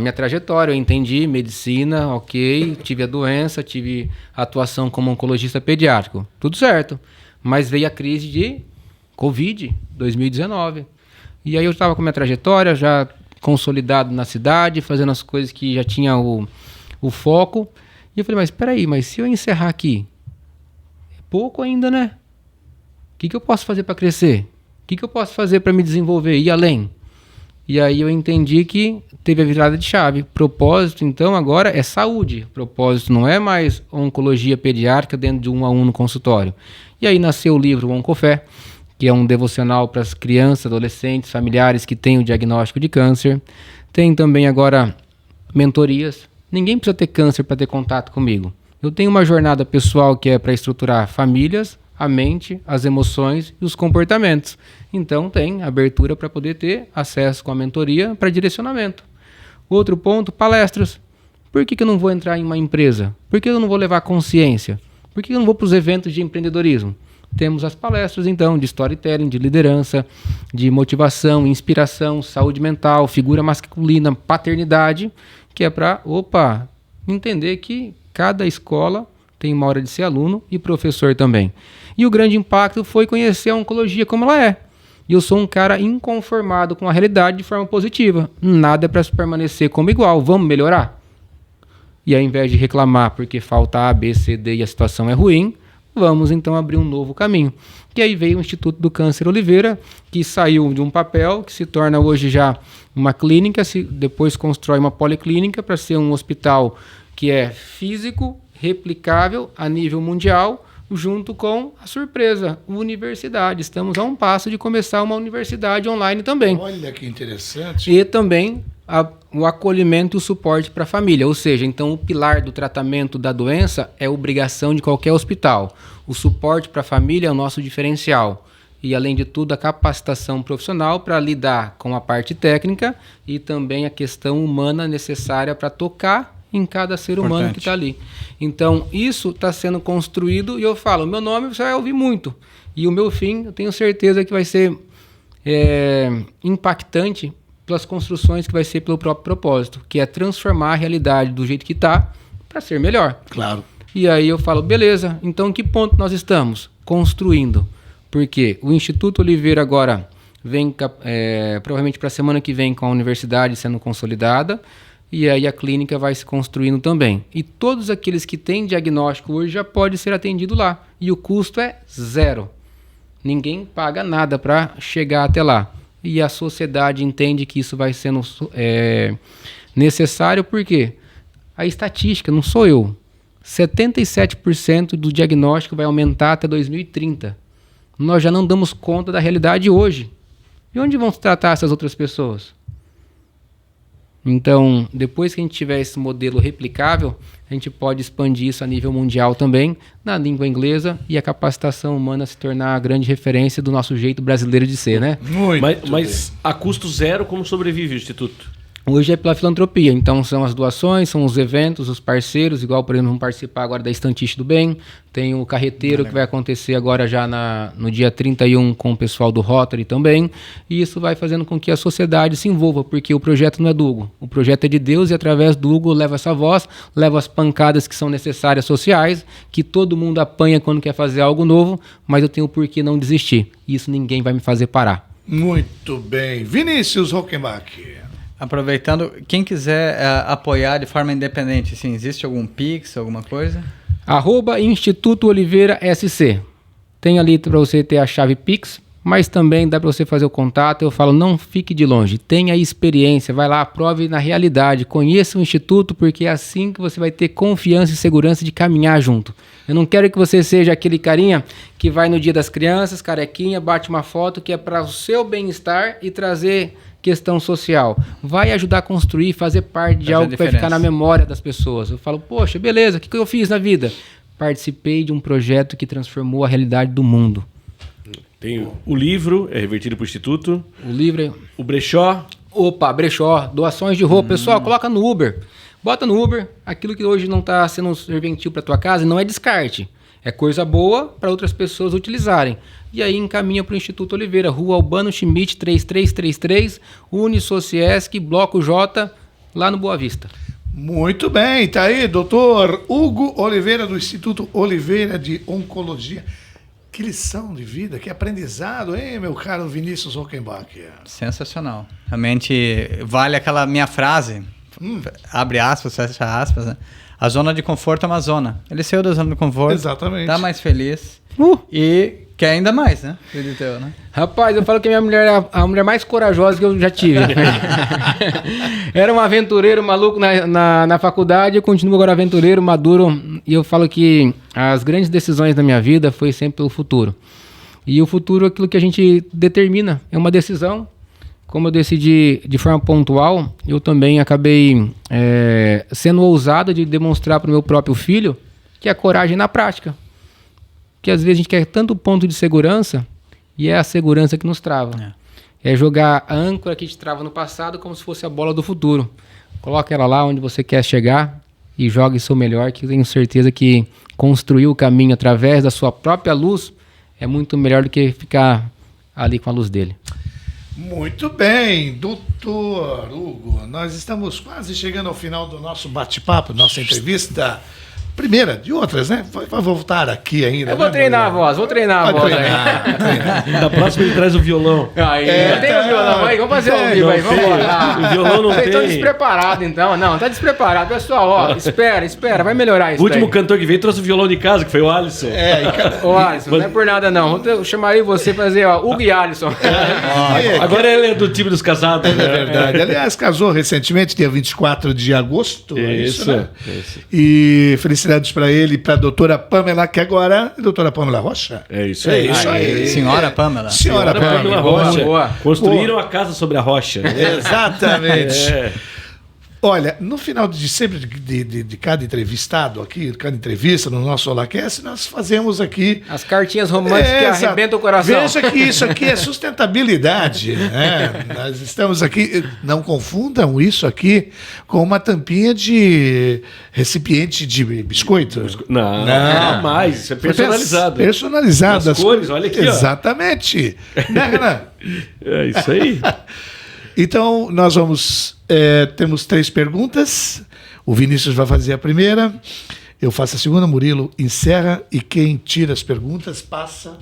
minha trajetória, eu entendi medicina, ok, tive a doença, tive atuação como oncologista pediátrico, tudo certo. Mas veio a crise de Covid, 2019. E aí eu estava com minha trajetória, já consolidado na cidade, fazendo as coisas que já tinha o foco. E eu falei, mas espera aí, mas se eu encerrar aqui, é pouco ainda, né? O que eu posso fazer para crescer? O que eu posso fazer para me desenvolver, ir além? E aí eu entendi que teve a virada de chave. Propósito, então, agora é saúde. Propósito não é mais oncologia pediátrica dentro de 1 a 1 no consultório. E aí nasceu o livro Oncofé, que é um devocional para as crianças, adolescentes, familiares que têm o diagnóstico de câncer. Tem também agora mentorias. Ninguém precisa ter câncer para ter contato comigo. Eu tenho uma jornada pessoal que é para estruturar famílias, a mente, as emoções e os comportamentos. Então tem abertura para poder ter acesso com a mentoria para direcionamento. Outro ponto, palestras. Por que eu não vou entrar em uma empresa? Por que eu não vou levar consciência? Por que eu não vou para os eventos de empreendedorismo? Temos as palestras, então, de storytelling, de liderança, de motivação, inspiração, saúde mental, figura masculina, paternidade, que é para, entender que cada escola tem uma hora de ser aluno e professor também. E o grande impacto foi conhecer a oncologia como ela é. E eu sou um cara inconformado com a realidade de forma positiva. Nada é para permanecer como igual, vamos melhorar? E ao invés de reclamar porque falta A, B, C, D e a situação é ruim, vamos então abrir um novo caminho. E aí veio o Instituto do Câncer Oliveira, que saiu de um papel, que se torna hoje já uma clínica, depois constrói uma policlínica para ser um hospital que é físico, replicável a nível mundial, junto com a surpresa, universidade. Estamos a um passo de começar uma universidade online também. Olha que interessante. E também o acolhimento e o suporte para a família. Ou seja, então o pilar do tratamento da doença é obrigação de qualquer hospital. O suporte para a família é o nosso diferencial. E, além de tudo, a capacitação profissional para lidar com a parte técnica e também a questão humana necessária para tocar em cada ser humano que está ali. Então, isso está sendo construído e eu falo, meu nome você vai ouvir muito. E o meu fim, eu tenho certeza que vai ser impactante pelas construções que vai ser pelo próprio propósito, que é transformar a realidade do jeito que está para ser melhor. Claro. E aí eu falo, beleza, então em que ponto nós estamos? Construindo. Porque o Instituto Oliveira agora vem provavelmente para a semana que vem com a universidade sendo consolidada, e aí a clínica vai se construindo também. E todos aqueles que têm diagnóstico hoje já pode ser atendido lá. E o custo é 0. Ninguém paga nada para chegar até lá. E a sociedade entende que isso vai sendo necessário, porque a estatística, não sou eu, 77% do diagnóstico vai aumentar até 2030. Nós já não damos conta da realidade hoje. E onde vão se tratar essas outras pessoas? Então, depois que a gente tiver esse modelo replicável, a gente pode expandir isso a nível mundial também, na língua inglesa, e a capacitação humana se tornar a grande referência do nosso jeito brasileiro de ser, né? Mas a custo 0, como sobrevive o Instituto? Hoje é pela filantropia, então são as doações, são os eventos, os parceiros, igual, por exemplo, vamos participar agora da Estantista do Bem, tem o Carreteiro que vai acontecer agora já no dia 31 com o pessoal do Rotary também, e isso vai fazendo com que a sociedade se envolva, porque o projeto não é do Hugo, o projeto é de Deus, e através do Hugo leva essa voz, leva as pancadas que são necessárias sociais, que todo mundo apanha quando quer fazer algo novo, mas eu tenho por que não desistir, e isso ninguém vai me fazer parar. Muito bem. Vinícius Hockenbach. Aproveitando, quem quiser apoiar de forma independente, assim, existe algum Pix, alguma coisa? @Instituto Oliveira SC. Tem ali para você ter a chave Pix, mas também dá para você fazer o contato. Eu falo, não fique de longe, tenha experiência, vai lá, prove na realidade, conheça o Instituto, porque é assim que você vai ter confiança e segurança de caminhar junto. Eu não quero que você seja aquele carinha que vai no Dia das Crianças, carequinha, bate uma foto que é para o seu bem-estar e trazer questão social. Vai ajudar a construir, fazer parte de algo que vai ficar na memória das pessoas. Eu falo, poxa, beleza, o que eu fiz na vida? Participei de um projeto que transformou a realidade do mundo. Tem o livro, é revertido para o Instituto. O livro... O brechó. Opa, brechó, doações de roupa. Pessoal, coloca no Uber. Bota no Uber aquilo que hoje não está sendo serventil para tua casa, não é descarte. É coisa boa para outras pessoas utilizarem. E aí encaminha para o Instituto Oliveira, Rua Albano Schmidt, 3333, Unisociesc, Bloco J, lá no Boa Vista. Muito bem, tá aí, doutor Hugo Oliveira, do Instituto Oliveira de Oncologia. Que lição de vida, que aprendizado, hein, meu caro Vinícius Hockenbach? Sensacional. Realmente vale aquela minha frase, abre aspas, fecha aspas, né? A zona de conforto é uma zona. Ele saiu da zona de conforto. Exatamente. Tá mais feliz. E quer ainda mais, né? Acredito eu, né? Rapaz, eu falo que a minha mulher é a mulher mais corajosa que eu já tive. Era um aventureiro maluco na faculdade, eu continuo agora aventureiro, maduro. E eu falo que as grandes decisões da minha vida foi sempre pelo futuro. E o futuro é aquilo que a gente determina. É uma decisão. Como eu decidi de forma pontual, eu também acabei sendo ousado de demonstrar para o meu próprio filho que a coragem na prática. Que às vezes a gente quer tanto ponto de segurança e é a segurança que nos trava. É jogar a âncora que te trava no passado como se fosse a bola do futuro. Coloca ela lá onde você quer chegar e jogue seu melhor, que eu tenho certeza que construir o caminho através da sua própria luz é muito melhor do que ficar ali com a luz dele. Muito bem, doutor Hugo, nós estamos quase chegando ao final do nosso bate-papo, nossa entrevista. Primeira de outras, né? Vai voltar aqui ainda. Eu vou treinar a voz, vou treinar a voz. Da próxima ele traz o violão. Aí, tem o violão aí, vamos fazer ao vivo aí, vamos embora. O violão não Vocês tem. estão despreparados então, não, tá despreparado. Pessoal, ó, espera, vai melhorar isso. O último daí. cantor que veio trouxe o violão de casa, que foi o Alisson. Ô Alisson, não é por nada não, eu chamaria você pra fazer, ó, Hugo e Alisson. Agora ele é do time dos casados. É verdade. Aliás, casou recentemente, dia 24 de agosto. Isso, né? isso. E felicidades para ele e para a doutora Pamela, que agora é a doutora Pamela Rocha. É isso aí. Senhora Pamela. Senhora Pamela Rocha. Boa. Construíram a casa sobre a rocha. Exatamente. É. Olha, no final de sempre de cada entrevistado aqui, cada entrevista no nosso Holacast, nós fazemos aqui... As cartinhas românticas que exato. arrebentam o coração. Veja que isso aqui é sustentabilidade. Né? Nós estamos aqui... Não confundam isso aqui com uma tampinha de recipiente de biscoito. Não, jamais. Isso é personalizado. Personalizado. As cores, olha aqui, ó. Exatamente. Né, Renan? É isso aí. Então, nós vamos... temos 3 perguntas. O Vinícius vai fazer a primeira. Eu faço a segunda, Murilo encerra. E quem tira as perguntas, passa,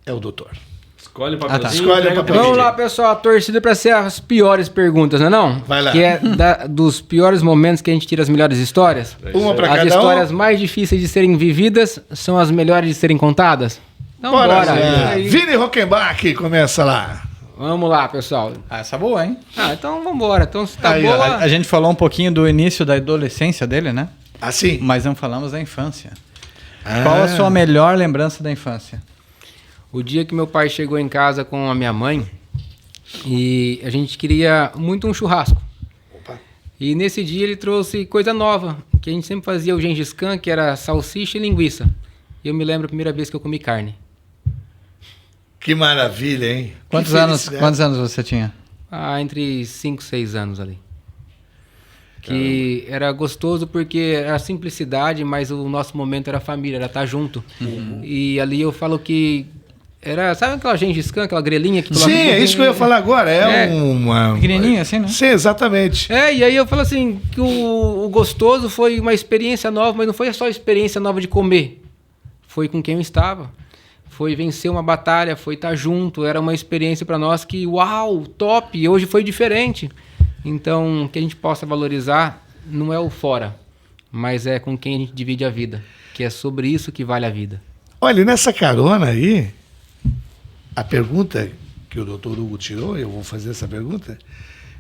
é o doutor. Escolhe o papelzinho. Escolhe o papelzinho. Vamos lá, pessoal. A torcida para ser as piores perguntas, não é não? Vai lá. Que é dos piores momentos que a gente tira as melhores histórias. Uma para As cada histórias um. mais difíceis de serem vividas são as melhores de serem contadas. Então, Bora, bora. Zé. Vini Rockenbach, começa lá. Vamos lá, pessoal. Essa é boa, hein? Então vambora. Então, se tá Aí, ó. boa... A gente falou um pouquinho do início da adolescência dele, né? Assim. Mas não falamos da infância. Qual a sua melhor lembrança da infância? O dia que meu pai chegou em casa com a minha mãe e a gente queria muito um churrasco. Opa. E nesse dia ele trouxe coisa nova, que a gente sempre fazia o Gengis Khan, que era salsicha e linguiça. E eu me lembro a primeira vez que eu comi carne. Que maravilha, hein? Quantos Que anos felicidade. você tinha? Entre 5 e 6 anos ali. Que era gostoso porque era simplicidade, mas o nosso momento era família, era estar junto. E ali eu falo que era, sabe aquela Gengis Khan, aquela grelhinha que Sim, é isso que eu ia falar agora. É uma... Pequenininho assim, né? Sim, exatamente. E aí eu falo assim, que o gostoso foi uma experiência nova, mas não foi só a experiência nova de comer. Foi com quem eu estava. Foi vencer uma batalha, foi estar junto. Era uma experiência para nós que, uau, top! E hoje foi diferente. Então, que a gente possa valorizar não é o fora, mas é com quem a gente divide a vida. Que é sobre isso que vale a vida. Olha, nessa carona aí, a pergunta que o doutor Hugo tirou, eu vou fazer essa pergunta.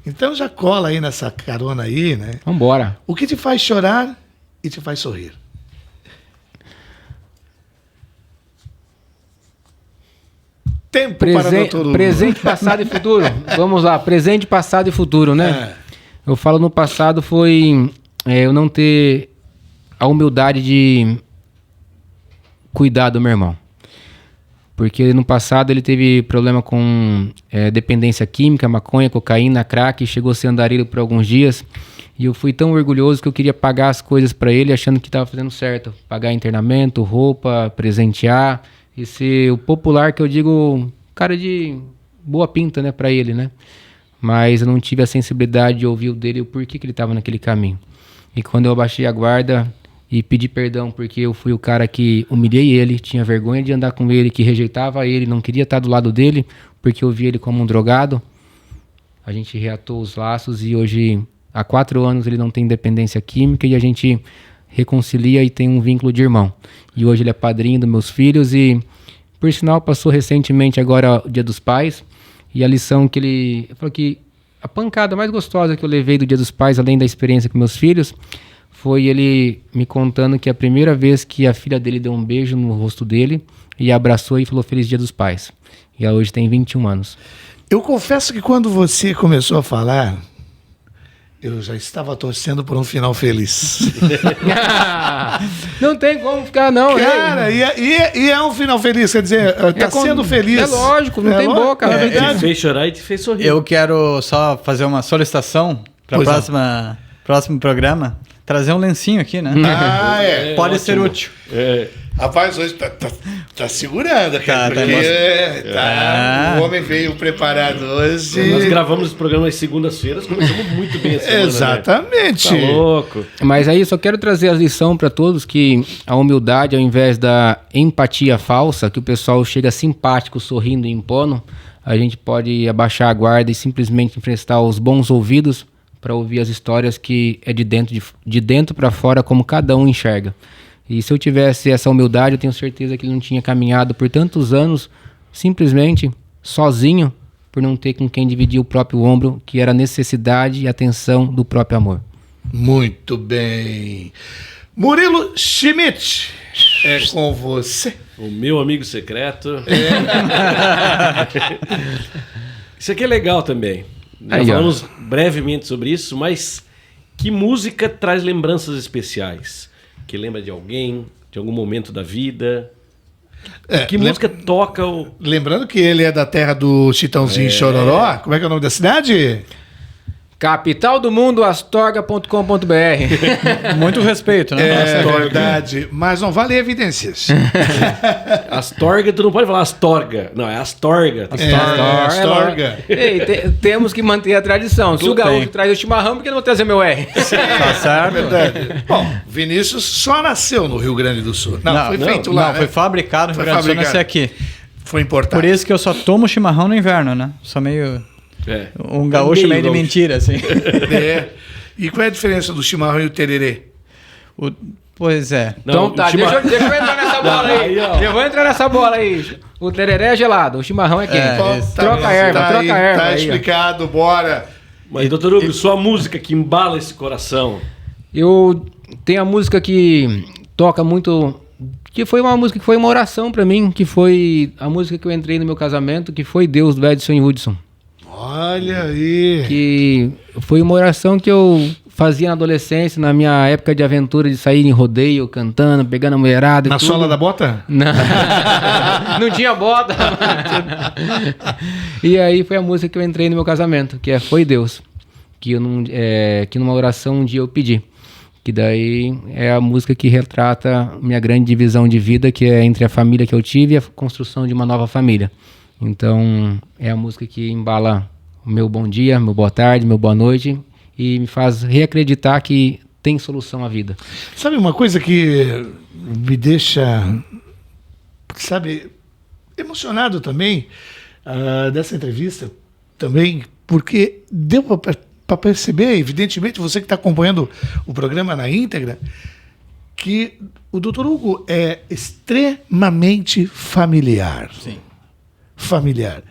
Então já cola aí nessa carona aí, né? Vambora. O que te faz chorar e te faz sorrir? Tempo para o doutor Hugo. Presente, passado e futuro. Vamos lá, presente, passado e futuro, né? Eu falo no passado foi eu não ter a humildade de cuidar do meu irmão. Porque no passado ele teve problema com dependência química, maconha, cocaína, crack, chegou a ser andarilho por alguns dias. E eu fui tão orgulhoso que eu queria pagar as coisas para ele, achando que estava fazendo certo. Pagar internamento, roupa, presentear e ser o popular, que eu digo, cara de boa pinta, né, para ele, né? Mas eu não tive a sensibilidade de ouvir o dele, o porquê que ele estava naquele caminho. E quando eu abaixei a guarda e pedi perdão, porque eu fui o cara que humilhei ele, tinha vergonha de andar com ele, que rejeitava ele, não queria estar do lado dele, porque eu via ele como um drogado, a gente reatou os laços e hoje, há 4 anos, ele não tem dependência química e a gente reconcilia e tem um vínculo de irmão. E hoje ele é padrinho dos meus filhos e, por sinal, passou recentemente agora o Dia dos Pais e a lição que ele falou que a pancada mais gostosa que eu levei do Dia dos Pais, além da experiência com meus filhos, foi ele me contando que a primeira vez que a filha dele deu um beijo no rosto dele e abraçou e falou Feliz Dia dos Pais. E ela hoje tem 21 anos. Eu confesso que quando você começou a falar, eu já estava torcendo por um final feliz. Não tem como ficar, não. Cara, e é um final feliz, quer dizer, tá sendo feliz. É lógico, não tem lógico, boca. é Te verdade. fez chorar e te fez sorrir. Eu quero só fazer uma solicitação para o Pois próximo programa. Trazer um lencinho aqui, né? Ah, é. Pode ótimo. ser útil. Rapaz, hoje tá segurando, cara, Tá porque o homem veio preparado hoje. Nós gravamos esse programa às segundas-feiras, começamos muito bem a semana. Exatamente. Né? Tá louco. Mas aí só quero trazer a lição para todos que a humildade, ao invés da empatia falsa, que o pessoal chega simpático, sorrindo e impondo, a gente pode abaixar a guarda e simplesmente emprestar os bons ouvidos para ouvir as histórias que é de dentro para fora, como cada um enxerga. E se eu tivesse essa humildade, eu tenho certeza que ele não tinha caminhado por tantos anos simplesmente sozinho, por não ter com quem dividir o próprio ombro, que era a necessidade e atenção do próprio amor. Muito bem. Murilo Schmidt, é com você. O meu amigo secreto. Isso aqui é legal também. Nós Aí, falamos brevemente sobre isso, mas que música traz lembranças especiais? Que lembra de alguém, de algum momento da vida? Que música toca o... Lembrando que ele é da terra do Chitãozinho e Chororó. Como é que é o nome da cidade? Capital do mundo, astorga.com.br. Muito respeito, né? É verdade, mas não vale evidências. Astorga, tu não pode falar Astorga. Não, é Astorga. Astorga. Ei, temos que manter a tradição. Se o gaúcho tem. traz o chimarrão, por que eu não vou trazer meu R? Tá certo? Verdade. Bom, Vinícius só nasceu no Rio Grande do Sul. Não, foi feito lá, Não, né? foi fabricado no Foi Rio Grande do Sul, fabricado. nesse aqui. Foi importado. Por isso que eu só tomo chimarrão no inverno, né? Sou meio... É. Um gaúcho meio de gaúcho. mentira, assim. É. E qual é a diferença do chimarrão e o tererê? Pois é. Não, Então tá, o chimarrão- deixa eu entrar nessa bola aí. Eu vou entrar nessa bola aí. O tereré é gelado, o chimarrão é quente. isso. Troca a erva, troca a erva Tá aí, ó. explicado, bora. Mas, doutor Hugo, sua música que embala esse coração. Eu tenho a música que toca muito, que foi uma música que foi uma oração pra mim, que foi a música que eu entrei no meu casamento, que foi Deus, do Edson e Hudson. Olha aí. Que foi uma oração que eu fazia na adolescência, na minha época de aventura, de sair em rodeio, cantando, pegando a mulherada. Na e tudo. sola da bota? Não, não tinha bota. E aí foi a música que eu entrei no meu casamento, que Foi Deus. Que numa oração um dia eu pedi. Que daí é a música que retrata minha grande divisão de vida, que é entre a família que eu tive e a construção de uma nova família. Então é a música que embala o meu bom dia, meu boa tarde, meu boa noite e me faz reacreditar que tem solução à vida. Sabe uma coisa que me deixa, sabe, emocionado também dessa entrevista também, porque deu para perceber, evidentemente, você que está acompanhando o programa na íntegra, que o Dr. Hugo é extremamente familiar. Sim. Familiar.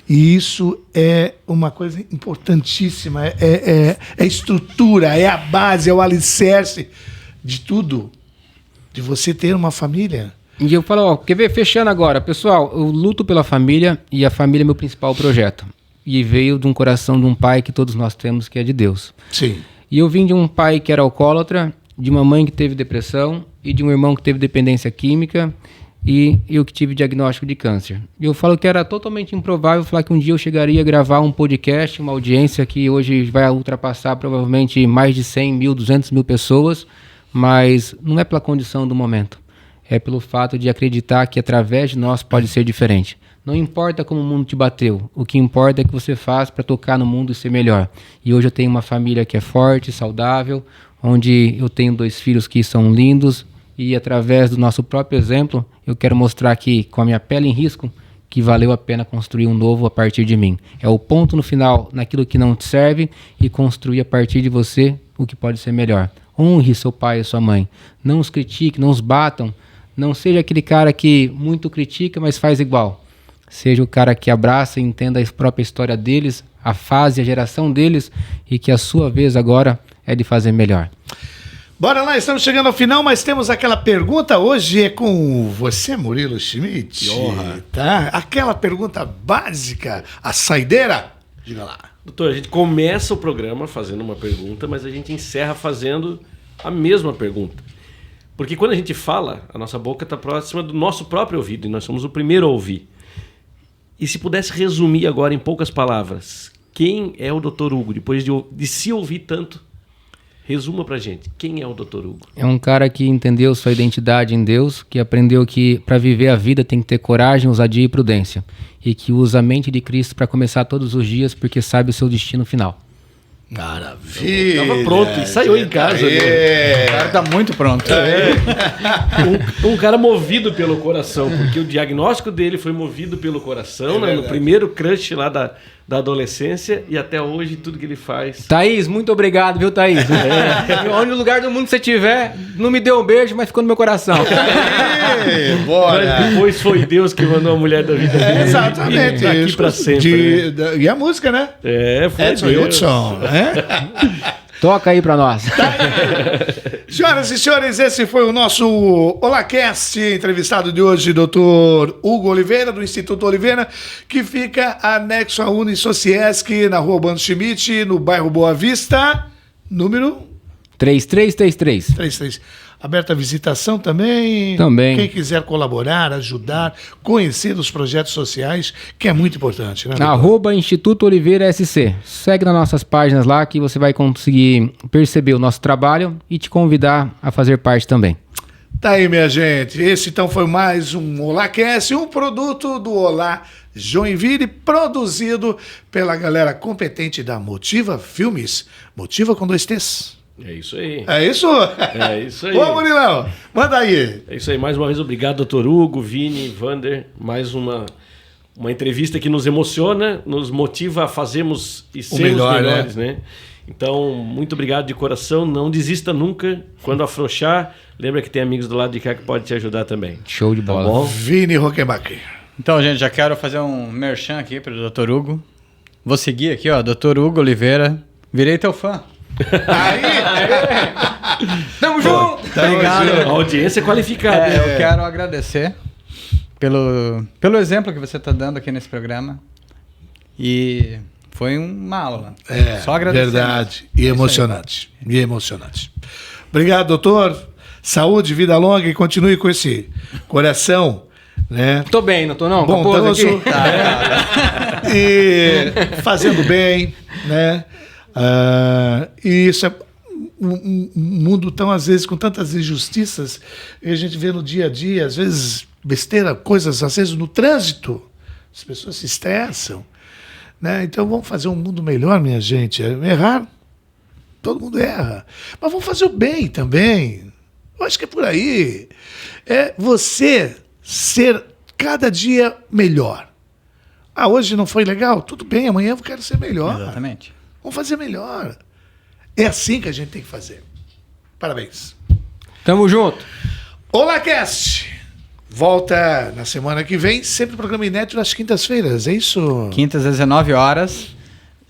E isso é uma coisa importantíssima, é estrutura, é a base, é o alicerce de tudo, de você ter uma família. E eu falo, quer ver, fechando agora, pessoal, eu luto pela família e a família é meu principal projeto. E veio de um coração de um pai que todos nós temos, que é de Deus. Sim. E eu vim de um pai que era alcoólatra, de uma mãe que teve depressão e de um irmão que teve dependência química e eu que tive diagnóstico de câncer. E eu falo que era totalmente improvável falar que um dia eu chegaria a gravar um podcast, uma audiência que hoje vai ultrapassar provavelmente mais de 100 mil, 200 mil pessoas, mas não é pela condição do momento. É pelo fato de acreditar que através de nós pode ser diferente. Não importa como o mundo te bateu, o que importa é o que você faz para tocar no mundo e ser melhor. E hoje eu tenho uma família que é forte, saudável, onde eu tenho 2 filhos que são lindos e através do nosso próprio exemplo, eu quero mostrar que com a minha pele em risco, que valeu a pena construir um novo a partir de mim. É o ponto no final naquilo que não te serve e construir a partir de você o que pode ser melhor. Honre seu pai e sua mãe. Não os critique, não os batam. Não seja aquele cara que muito critica, mas faz igual. Seja o cara que abraça e entenda a própria história deles, a fase, a geração deles, e que a sua vez agora é de fazer melhor. Bora lá, estamos chegando ao final, mas temos aquela pergunta. Hoje é com você, Murilo Schmidt. Que honra. Tá? Aquela pergunta básica, a saideira. Diga lá. Doutor, a gente começa o programa fazendo uma pergunta, mas a gente encerra fazendo a mesma pergunta. Porque quando a gente fala, a nossa boca está próxima do nosso próprio ouvido, e nós somos o primeiro a ouvir. E se pudesse resumir agora em poucas palavras, quem é o Dr. Hugo? Depois de se ouvir tanto, resuma pra gente. Quem é o Dr. Hugo? É um cara que entendeu sua identidade em Deus, que aprendeu que para viver a vida tem que ter coragem, ousadia e prudência. E que usa a mente de Cristo para começar todos os dias, porque sabe o seu destino final. Maravilha. Tava pronto, ensaiou em casa. O cara tá muito pronto. Um cara movido pelo coração, porque o diagnóstico dele foi movido pelo coração, né, no primeiro crush lá da adolescência e até hoje tudo que ele faz. Thaís, muito obrigado, viu, Thaís? Onde lugar do mundo você estiver, não me deu um beijo, mas ficou no meu coração. Bora. Mas depois foi Deus que mandou a mulher da vida dele. Exatamente. E tá aqui pra sempre. Né? E a música, né? Foi Edson Deus. Hudson. Toca aí pra nós. Senhoras e senhores, esse foi o nosso OlaCast, entrevistado de hoje, Dr. Hugo Oliveira, do Instituto Oliveira, que fica anexo à Unisociesc, na rua Bando Schmidt, no bairro Boa Vista, número 3333. 33. Aberta a visitação também. Também. Quem quiser colaborar, ajudar, conhecer os projetos sociais, que é muito importante, né? @ Instituto Oliveira SC. Segue nas nossas páginas lá que você vai conseguir perceber o nosso trabalho e te convidar a fazer parte também. Tá aí, minha gente. Esse então foi mais um OláCast, um produto do Olá Joinville, produzido pela galera competente da Motiva Filmes. Motiva com 2 T's. É isso aí. É isso? É isso aí. Ô, Murilão, manda aí. É isso aí. Mais uma vez, obrigado, doutor Hugo, Vini, Vander. Mais uma entrevista que nos emociona, nos motiva a fazermos e sermos melhores, né? Então, muito obrigado de coração. Não desista nunca. Quando afrouxar, lembra que tem amigos do lado de cá que podem te ajudar também. Show de bola. Tá bom? Vini Rockenbach. Então, gente, já quero fazer um merchan aqui para o Dr. Hugo. Vou seguir aqui, ó, Dr. Hugo Oliveira. Virei teu fã. Aí! Tamo junto! Obrigado. A audiência é qualificada. Eu quero agradecer pelo exemplo que você está dando aqui nesse programa. E foi uma aula. Só agradecer. Verdade. E emocionante. E emocionante. Obrigado, doutor. Saúde, vida longa e continue com esse coração, né? Tô bem, não tô não? Bondoso. Aqui? E fazendo bem, né? E isso é um mundo tão, às vezes, com tantas injustiças, e a gente vê no dia a dia, às vezes, besteira, coisas, às vezes, no trânsito, as pessoas se estressam, né? Então, vamos fazer um mundo melhor, minha gente. Errar, todo mundo erra, mas vamos fazer o bem também. Eu acho que é por aí. É você ser cada dia melhor. Hoje não foi legal? Tudo bem, amanhã eu quero ser melhor. Exatamente. Vamos fazer melhor. É assim que a gente tem que fazer. Parabéns. Tamo junto. OláCast volta na semana que vem, sempre programa inédito nas quintas-feiras, é isso? Quintas às 19 horas.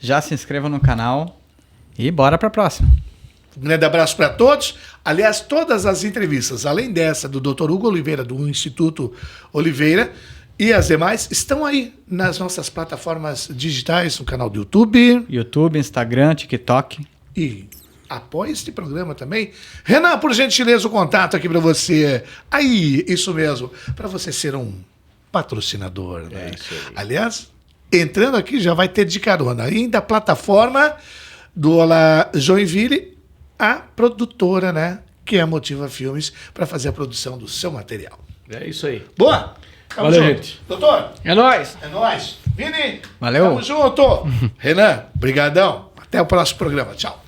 Já se inscreva no canal e bora para a próxima. Um grande abraço para todos. Aliás, todas as entrevistas, além dessa do Dr. Hugo Oliveira, do Instituto Oliveira, e as demais, estão aí nas nossas plataformas digitais, no canal do YouTube. YouTube, Instagram, TikTok. E apoie este programa também. Renan, por gentileza, o contato aqui para você. Aí, isso mesmo, para você ser um patrocinador. Né? Isso aí. Aliás, entrando aqui já vai ter de carona. Ainda a plataforma do Olá Joinville, a produtora, né? Que é a Motiva Filmes, para fazer a produção do seu material. É isso aí. Boa! Tamo Valeu, junto. gente. Doutor, É nóis. é nóis. Vini, Valeu. tamo junto. Renan, brigadão. Até o próximo programa. Tchau.